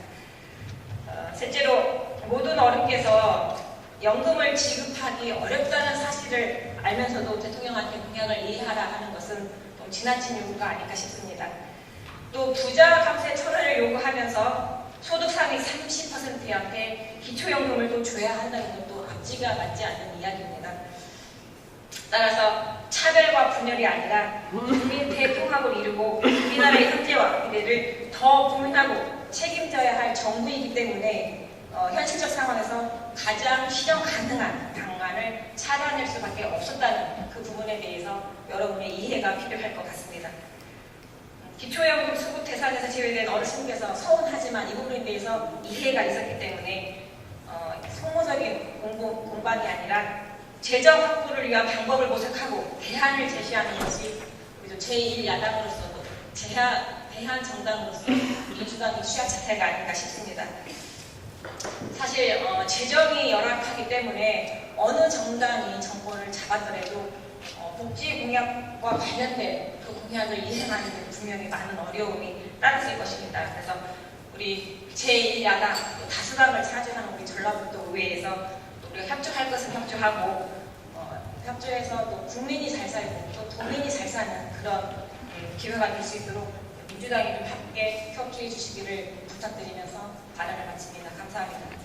셋째로 모든 어른께서 연금을 지급하기 어렵다는 사실을 알면서도 대통령한테 공약을 이해하라 하는 것은 좀 지나친 요구가 아닐까 싶습니다. 또 부자 감세 철회를 요구하면서 소득 상위 30%한테 기초연금을 또 줘야 한다는 것도 앞뒤가 맞지 않는 이야기입니다. 따라서 차별과 분열이 아니라 국민 대통합을 이루고 우리나라의 현재와 미래를 더 고민하고 책임져야 할 정부이기 때문에 현실적 상황에서 가장 실현 가능한 방안을 찾아낼 수밖에 없었다는 그 부분에 대해서 여러분의 이해가 필요할 것 같습니다. 기초연금 수급 대상에서 제외된 어르신께서 서운하지만 이 부분에 대해서 이해가 있었기 때문에 소모적인 공방이 아니라 재정 확보를 위한 방법을 모색하고 대안을 제시하는 것이 우리 제1야당으로서도 대한 정당으로서 민주당의 취약 자태가 아닌가 싶습니다. 사실 재정이 열악하기 때문에 어느 정당이 정권을 잡았더라도 복지 공약과 관련된 그 공약을 이행하는 데 분명히 많은 어려움이 따랐을 것입니다. 그래서 우리 제1야당 다수당을 차지하는 우리 전라북도 의회에서 우리가 협조할 것은 협조하고 협조해서 또 국민이 잘 살고 또 도민이 잘 사는 그런 기회가 될 수 있도록 민주당이 좀 함께 협조해 주시기를 부탁드리면서 발언을 마칩니다. 감사합니다.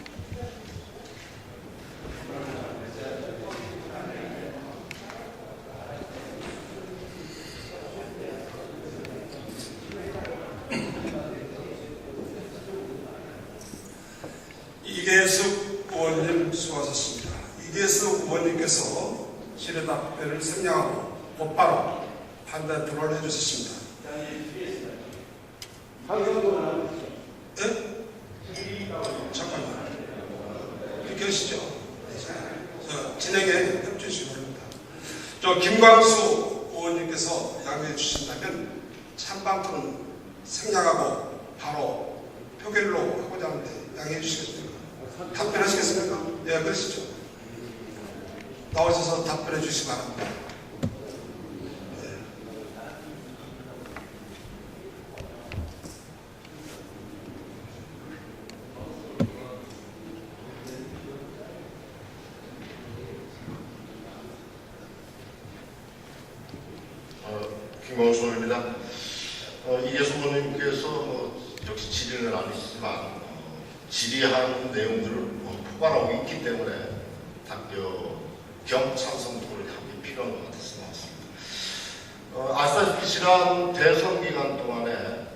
이계숙 의원님 수고하셨습니다. 이계숙 의원님께서 질의 답변을 생략하고 곧바로 판단 토론을 해주셨습니다. 예? 잠깐만요. 이렇게 하시죠. 진행에 협조해 주시기 바랍니다. 김광수 의원님께서 양해해 주신다면 찬반 토론 생략하고 바로 표결로 하고자 하는데 양해해 주시겠습니까? 답변하시겠습니까? 예, 그러시죠. 나오셔서 답변해 주시기 바랍니다. 김광수 의원입니다. 이계숙 의원님께서 역시 질의는 아니시지만 질의하는 내용들을 포괄하고 있기 때문에 답변 겸 찬성 토론이 함께 필요한 것 같아서 나왔습니다. 아시다시피 지난 대선 기간 동안에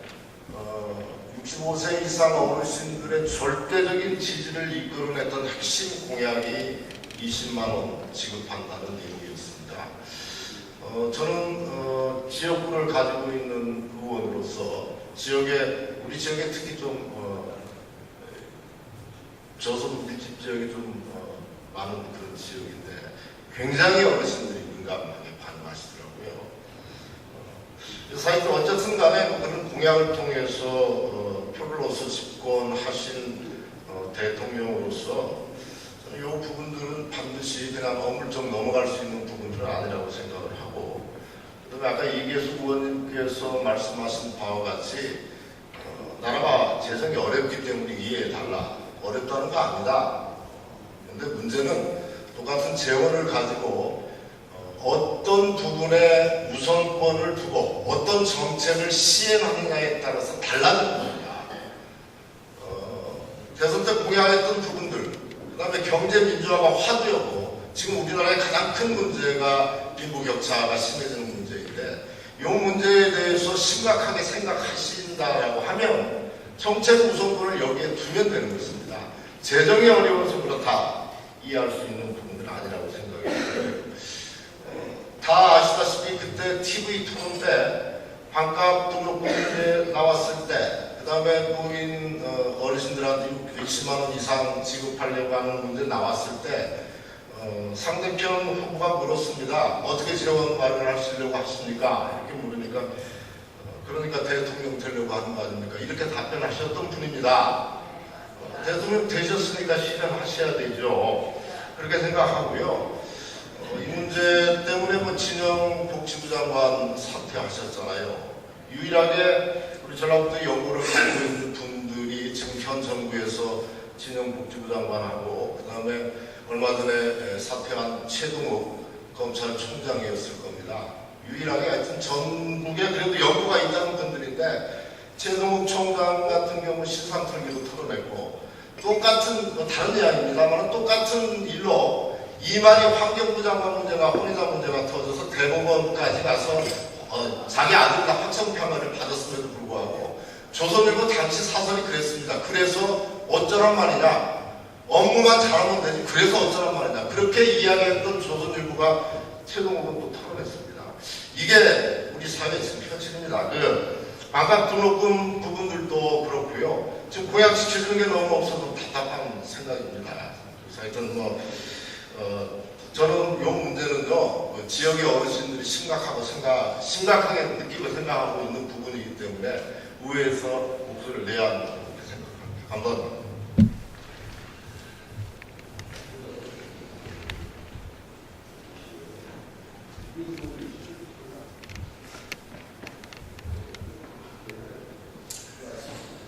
65세 이상 어르신들의 절대적인 지지를 이끌어냈던 핵심 공약이 20만 원 지급한다는 내용이었습니다. 저는 지역구를 가지고 있는 의원으로서 우리 지역에 특히 좀 저소득 밀집 지역이 좀 많은 그런 지역인데 굉장히 어르신들이 민감하게 반응하시더라고요. 사실 어쨌든 간에 그런 공약을 통해서 표를 얻어 집권하신 대통령으로서 이 부분들은 반드시 그냥 어물쩍 넘어갈 수 있는 부분들은 아니라고 생각을 하고, 그다음에 아까 이계숙 의원님께서 말씀하신 바와 같이 나라가 재정이 어렵기 때문에 이해해달라, 어렵다는 거 아니다. 그런데 문제는 똑같은 재원을 가지고 어떤 부분에 우선권을 두고 어떤 정책을 시행하느냐에 따라서 달라지는 겁니다. 대선 때 공약했던 부분들, 그 다음에 경제 민주화가 화두였고, 지금 우리나라의 가장 큰 문제가 빈부격차가 심해지는 문제인데, 이 문제에 대해서 심각하게 생각하신다라고 하면 정책 우선권을 여기에 두면 되는 것입니다. 재정이 어려워서 그렇다 이해할 수 있는 부분들은 아니라고 생각해요. 다 아시다시피 그때 TV 토론 때 반값 등록 문제 나왔을 때, 그 다음에 노인 어르신들한테 60만 원 이상 지급하려고 하는 문제 나왔을 때 상대편 후보가 물었습니다. 어떻게 재원 마련하시려고 하십니까? 이렇게 물으니까 그러니까 대통령 되려고 하는 거 아닙니까? 이렇게 답변하셨던 분입니다. 대통령 되셨으니까 실현하셔야 되죠. 그렇게 생각하고요. 이 문제 때문에 진영 복지부 장관 사퇴하셨잖아요. 유일하게 우리 전라북도 연구를 갖고 있는 분들이 지금 현 정부에서 진영 복지부 장관하고, 그 다음에 얼마 전에 사퇴한 최동욱 검찰총장이었을 겁니다. 유일하게 하여튼 전국에 그래도 연구가 있다는 분들인데 최동욱 총장 같은 경우 신상털기도 털어냈고 똑같은 다른 이야기입니다만 똑같은 일로 이만희 환경부 장관 문제가 혼인자 문제가 터져서 대법원까지 가서 자기 아들과 학청평가를 받았음에도 불구하고 조선일보 당시 사설이 그랬습니다. 그래서 어쩌란 말이냐, 업무만 잘하면 되지 그래서 어쩌란 말이냐, 그렇게 이야기했던 조선일보가 최동욱은 또 털어냈습니다. 이게 우리 사회의 지금 현실입니다. 반값 등록금 부분들도 그렇고요. 지금 공약 지켜주는 게 너무 없어서 답답한 생각입니다. 그래서 하여튼 저는 이 문제는요, 지역의 어르신들이 심각하게 느끼고 생각하고 있는 부분이기 때문에 의회에서 목소리를 내야 한다고 생각합니다. 감사합니다.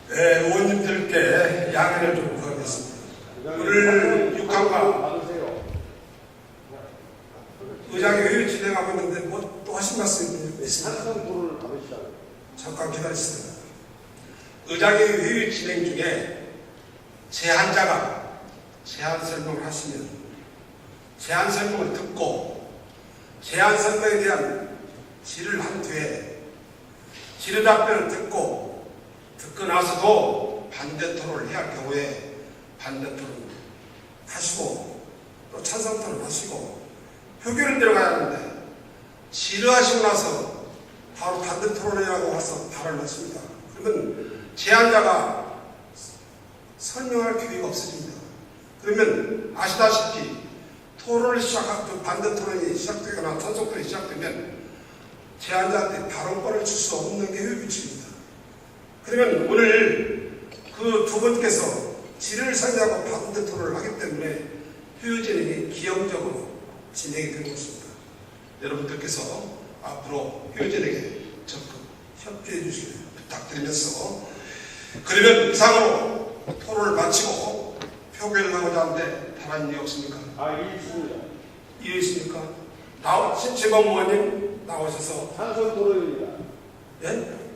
네, 의원님들께 양해를 좀 구하겠습니다. 오늘 6강과 의장이 회의 진행하고 있는데 뭐 또 하신 말씀이 있습니다. 잠깐 기다리시습니다. 의장이 회의 진행 중에 제안자가 제안 설명을 하시면 제안 설명을 듣고 제안 설명에 대한 질의를 한 뒤에 질의 답변을 듣고 나서도 반대 토론을 해야 할 경우에 반대 토론 하시고 또 찬성 토론 하시고 표결을 들어가야 하는데 질의하시고 나서 바로 반대 토론이라고 해서 발언을 했습니다. 그러면 제안자가 설명할 기회가 없어집니다. 그러면 아시다시피 토론을 시작하고 반대 토론이 시작되거나 찬성 토론이 시작되면 제안자한테 발언권을 줄 수 없는 게 회의규칙입니다. 그러면 오늘 그 두 분께서 질의를 상대하고 반대 토론을 하기 때문에 회의 진행이 기형적으로 진행이 되고 있습니다. 여러분들께서 앞으로 회의 진행에 적극 협조해 주시길 부탁드리면서 그러면 이상으로 토론을 마치고 표결을 하고자 하는데 다른 이유 없습니까? 이의 있습니다. 이유 있습니까? 신채범 의원님 나오셔서 찬성 토론입니다. 예?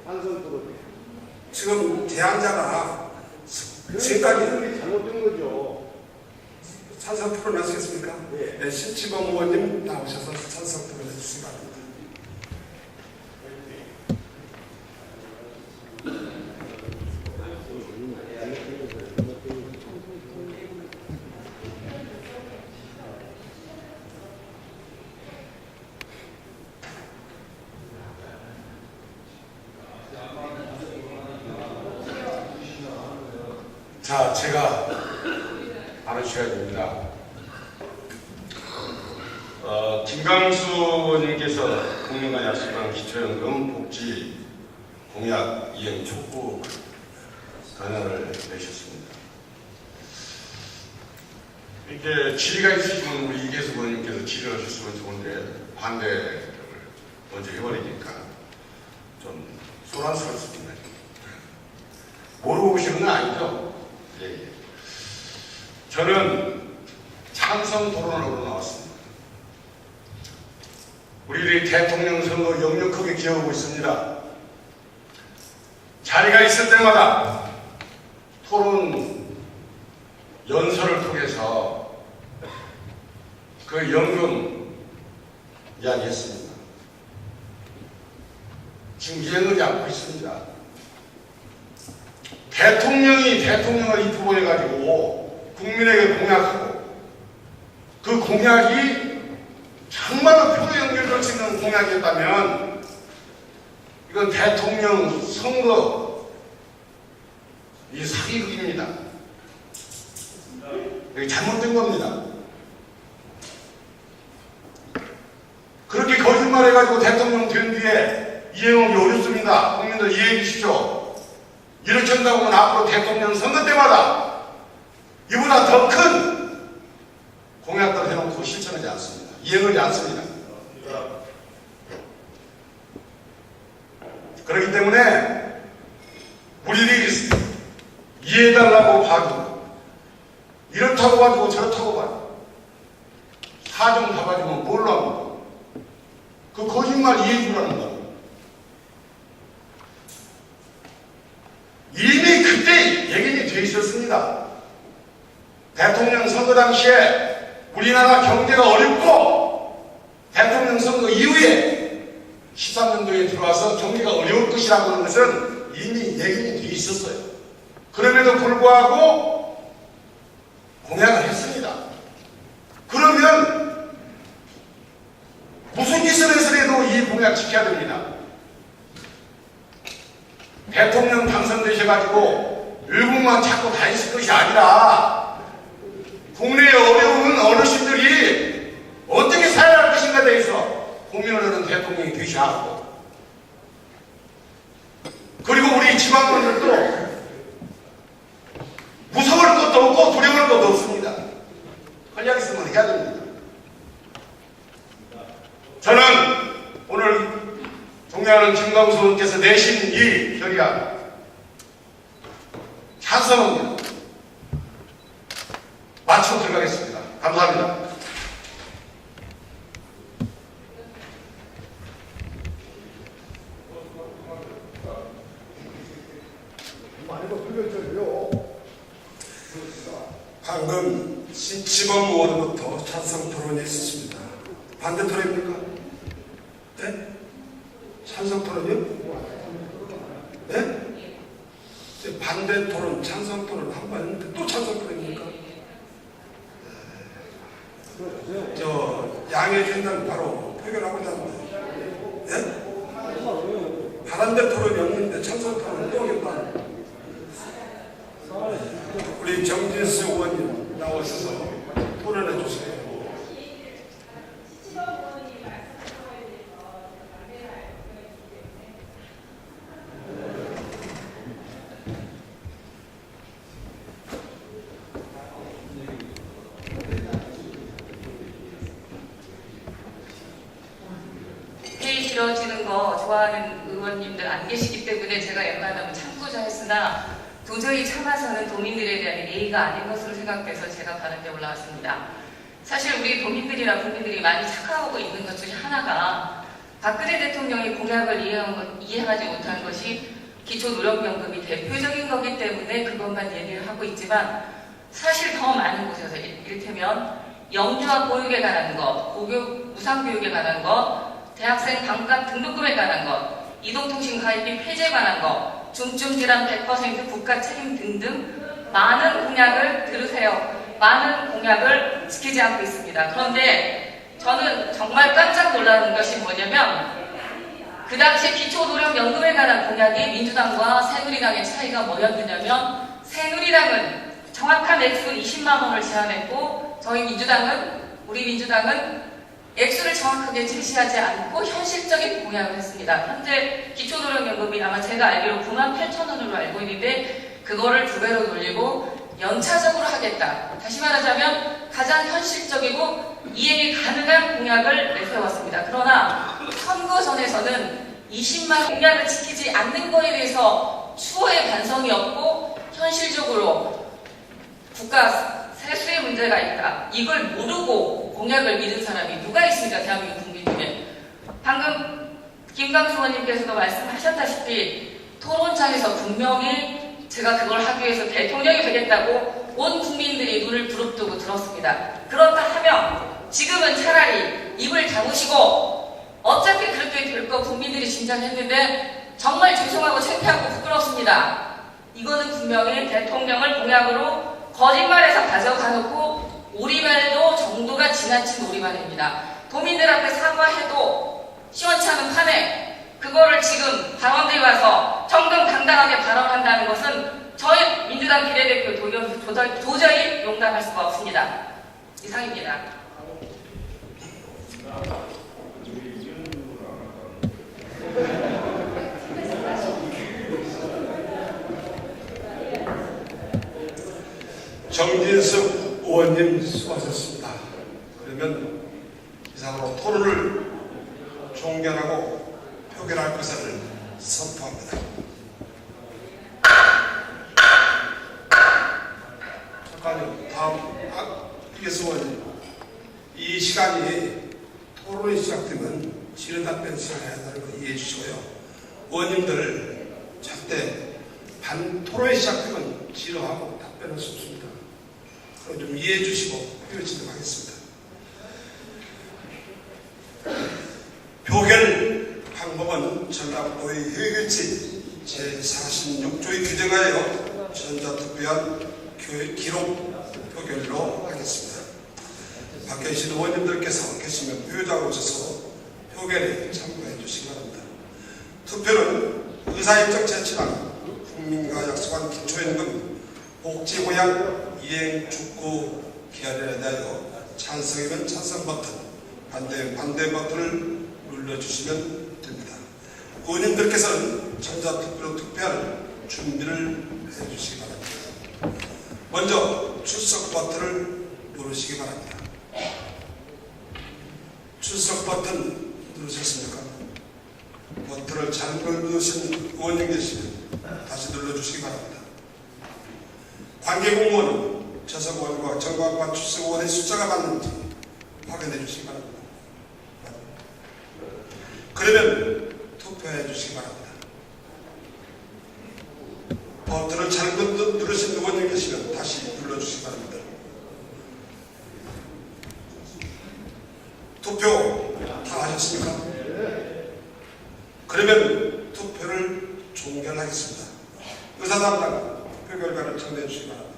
찬성 토론. 지금 제안자가 지금까지 잘못된 거죠. 찬성 토론 하시겠습니까? 네, 신치범 의원님 나오셔서 찬성 토론 해주시기 바랍니다. 자, 제가 알아주셔야 됩니다. 김강수 의원님께서 국민과 약속한 기초연금 복지 공약 이행 촉구 단어를 내셨습니다. 이렇게 질의가 있으시면 우리 이계수 의원님께서 질의를 하셨으면 좋은데 반대를 먼저 해버리니까 좀 소란스럽습니다. 모르고 오시는 건 아니죠? 예. 저는 찬성 토론으로 나왔습니다. 우리들이 대통령 선거 역력하게 기억하고 있습니다. 자리가 있을 때마다 토론 연설을 통해서 그 연금 이야기했습니다. 지금 이행을 잡고 있습니다. 대통령이 대통령을 입후보해가지고 국민에게 공약하고 그 공약이 정말로 표도 연결될 수 있는 공약이었다면 이건 대통령 선거 이 사기극입니다. 이게 잘못된 겁니다. 그렇게 거짓말해가지고 대통령 된 뒤에 이행하기 어렵습니다. 국민들 이해해 주십시오. 이렇게 한다고 하면 앞으로 대통령 선거 때마다 이보다 더 큰 공약들 해놓고 실천하지 않습니다. 이행하지 않습니다. 그렇기 때문에 우리들이 이해해달라고 봐도 이렇다고 봐도 저렇다고 봐도 사정 다 봐주면 뭘로 합니까? 그 거짓말 이해해 주라는 겁니다. 있었습니다. 대통령 선거 당시에 우리나라 경제가 어렵고 대통령 선거 이후에 13년도에 들어와서 경제가 어려울 것이라고 하는 것은 이미 예견이 돼 있었어요. 그럼에도 불구하고 공약을 했습니다. 그러면 무슨 짓을 해서라도 이 공약 지켜야 됩니다. 대통령 당선되셔가지고 외국만 찾고 다니실 것이 아니라 국내에 어려운 어르신들이 어떻게 살아야 할 것인가에 대해서 고민하는 대통령이 되셔야 하고, 그리고 우리 지방분들도 무서울 것도 없고 두려울 것도 없습니다. 권력 있으면 해야 됩니다. 저는 오늘 존경하는 김광수 의원께서 내신 이 결의안 찬성합니다. 마치고 들어가겠습니다. 감사합니다. 방금 신치범 의원부터 찬성 토론이 있었습니다. 반대 토론입니까? 네? 찬성 토론이요? 네? 반대 토론, 찬성 토론 한 번 했는데 또 찬성 토론입니까? 저 양해 주인장 바로 표결하고자 합니다. 네? 반대 토론이 없는데 찬성 토론 또 하겠다. 우리 정진수 의원님 나오셔서 토론해 주세요. 회의 길어지는 거 좋아하는 의원님들 안 계시기 때문에 제가 웬만하면 참고자 했으나 도저히 참아서는 도민들에 대한 예의가 아닌 것으로 생각돼서 제가 발언에 올라왔습니다. 사실 우리 도민들이나 국민들이 많이 착각하고 있는 것 중에 하나가 박근혜 대통령이 공약을 이해하지 못한 것이 기초노령연금이 대표적인 거기 때문에 그것만 얘기를 하고 있지만 사실 더 많은 곳에서 이를테면 영유아 보육에 관한 것, 고교 무상교육에 관한 것, 대학생 반값 등록금에 관한 것, 이동통신 가입비 폐지에 관한 것, 중증질환 100% 국가 책임 등등 많은 공약을 들으세요. 많은 공약을 지키지 않고 있습니다. 그런데 저는 정말 깜짝 놀라는 것이 뭐냐면 그 당시에 기초노령연금에 관한 공약이 민주당과 새누리당의 차이가 뭐였느냐면 새누리당은 정확한 액수 20만 원을 제안했고 우리 민주당은 액수를 정확하게 제시하지 않고 현실적인 공약을 했습니다. 현재 기초노령연금이 아마 제가 알기로 98,000원으로 알고 있는데 그거를 2배로 돌리고 연차적으로 하겠다. 다시 말하자면 가장 현실적이고 이행이 가능한 공약을 내세웠습니다. 그러나 선거전에서는 20만 공약을 지키지 않는 거에 대해서 추후에 반성이 없고 현실적으로 국가 세수의 문제가 있다. 이걸 모르고 공약을 믿은 사람이 누가 있습니까? 대한민국 국민 중에. 방금 김광수 의원님께서도 말씀하셨다시피 토론장에서 분명히 제가 그걸 하기 위해서 대통령이 되겠다고 온 국민들이 눈을 부릅뜨고 들었습니다. 그렇다 하면 지금은 차라리 입을 다무시고 어차피 그렇게 될 거 국민들이 짐작했는데 정말 죄송하고 창피하고 부끄럽습니다. 이거는 분명히 대통령을 공약으로 거짓말해서 가져가놓고 우리말도 정도가 지나친 우리말입니다. 도민들 앞에 사과해도 시원치 않은 판에 그거를 지금 발언대에 와서 정정당당하게 발언한다는 것은 저희 민주당 비례대표 도저히 용납할 수가 없습니다. 이상입니다. 정진석 의원님 수고하셨습니다. 그러면 이상으로 토론을 종결하고 표결할 것을 선포합니다. 잠깐요. 다음 이계수 의원님, 이 시간이 토론이 시작되면 질의답변 시간을 해야 한다는 거 이해해 주시고요. 의원님들 절대 토론이 시작되면 지루하고 답변할 수 없습니다. 그럼 좀 이해해 주시고 헤어지도록 하겠습니다. 표결 방법은 전라북도의 회계치 제46조에 규정하여 전자투표한 기록 표결로 하겠습니다. 밖에 계신 의원님들께서 계시면 표의장으로 오셔서 표결에 참가해 주시기 바랍니다. 투표는 의사일정 제출한 국민과 약속한 기초연금 복지보양 이행 촉구 기한에 대하여 찬성이면 찬성 버튼, 반대면 반대 버튼을 눌러주시면 됩니다. 의원님들께서는 전자투표로 투표할 준비를 해주시기 바랍니다. 먼저 출석 버튼을 누르시기 바랍니다. 출석 버튼 누르셨습니까? 버튼을 잘못 누르신 의원님 계시면 다시 눌러주시기 바랍니다. 관계공무원은 저석원과 정관관 출석원의 숫자가 맞는지 확인해 주시기 바랍니다. 그러면 투표해 주시기 바랍니다. 버튼을 잘못 누르신 의원님 계시면 다시 눌러주시기 바랍니다. 투표 다 하셨습니까? 그러면 투표를 종결하겠습니다. 의사담당 투표 결과를 청구해 주시기 바랍니다.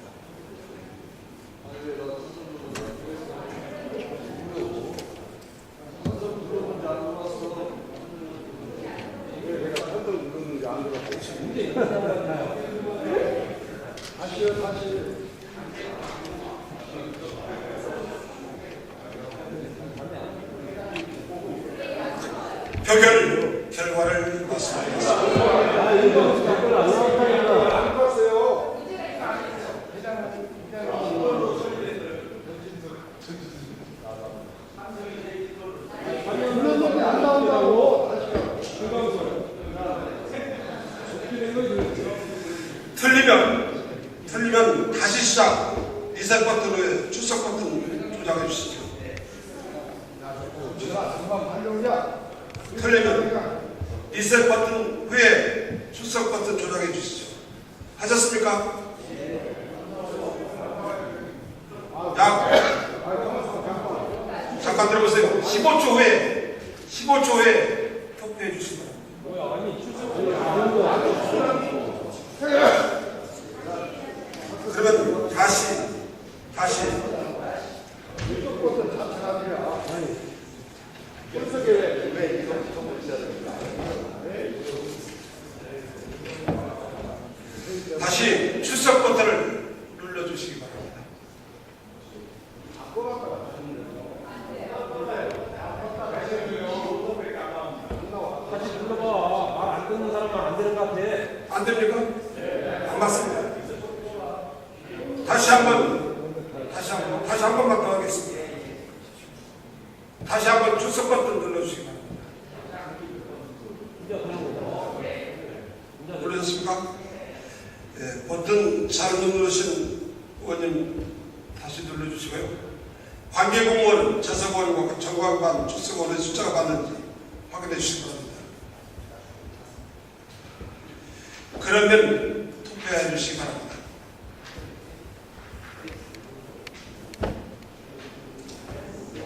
표결 결과를 말씀드리겠습니다. 틀리면 다시 시작. 리셋 버튼에 출석 버튼 조작해 주시죠. 틀리면 리셋 버튼 후에 출석 버튼 조작해 주시죠. 하셨습니까? 잠깐 들어보세요. 15초 후에 투표해 주시기 바랍니다. 그러면 다시 출석 버튼을 눌러주시기 바랍니다. 다시 눌러봐. 말 안 듣는 사람은 안 되는 것 같아. 안 됩니까? 안 맞습니다. 다시 한 번만 더 하겠습니다. 다시 한 번 출석 버튼 눌러주시기 바랍니다. 눌러주셨습니까? 네, 버튼 잘못 누르신 의원님 다시 눌러주시고요. 관계공무원은 저석원과 정관관 출석원의 숫자가 맞는지 확인해 주시기 바랍니다. 그러면 투표해 주시기 바랍니다.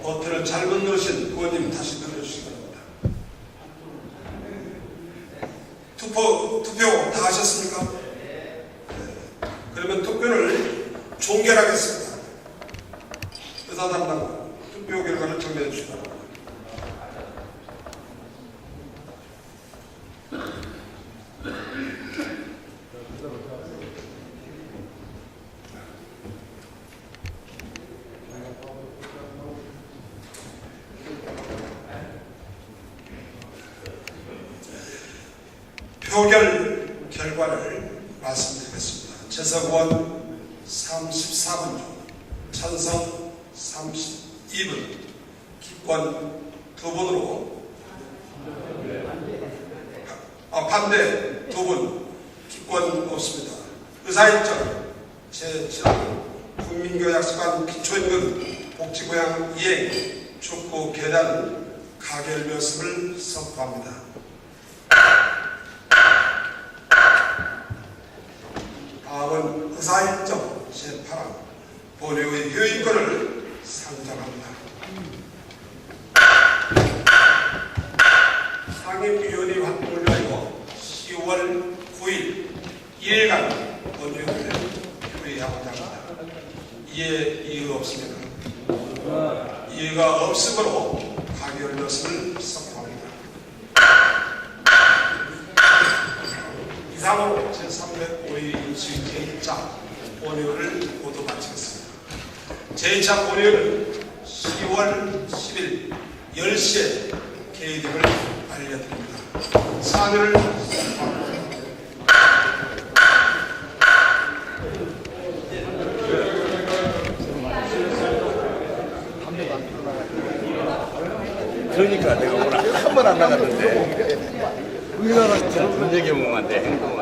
버튼을 잘못 누르신 의원님 다시 눌러주시기 바랍니다. 투표 다 하셨습니까? 네. 그러면 투표를 종결하겠습니다. 의사담당 투표 결과를 정리해 주시기 바랍니다. 표결 결과를 말씀드리겠습니다. 재석원 34분 중 찬성 32분, 기권 2분으로 반대 2분, 기권 없습니다. 의사일정 제7호 국민교 약속한 기초연금 복지보양 이행 촉구 계단 가결 말씀을 선포합니다. 다음은 본회의 회의권을 상정합니다. 상임위원회 활동을 위하여 10월 9일 2일간 본회의를 회의하고자 합니다. 이에 이의가 없으면 이의가 없으므로 가결것을 선포합니다. 이상으로 제305회 제1차 본회의를 모두 마치겠습니다. 제2차 본회의는 10월 10일 10시에 개의됨을 알려드립니다. 사안을 그러니까 내가 오늘 한 번 안 나갔는데 우리나라 그런 얘기 보면 안 돼. 행동을.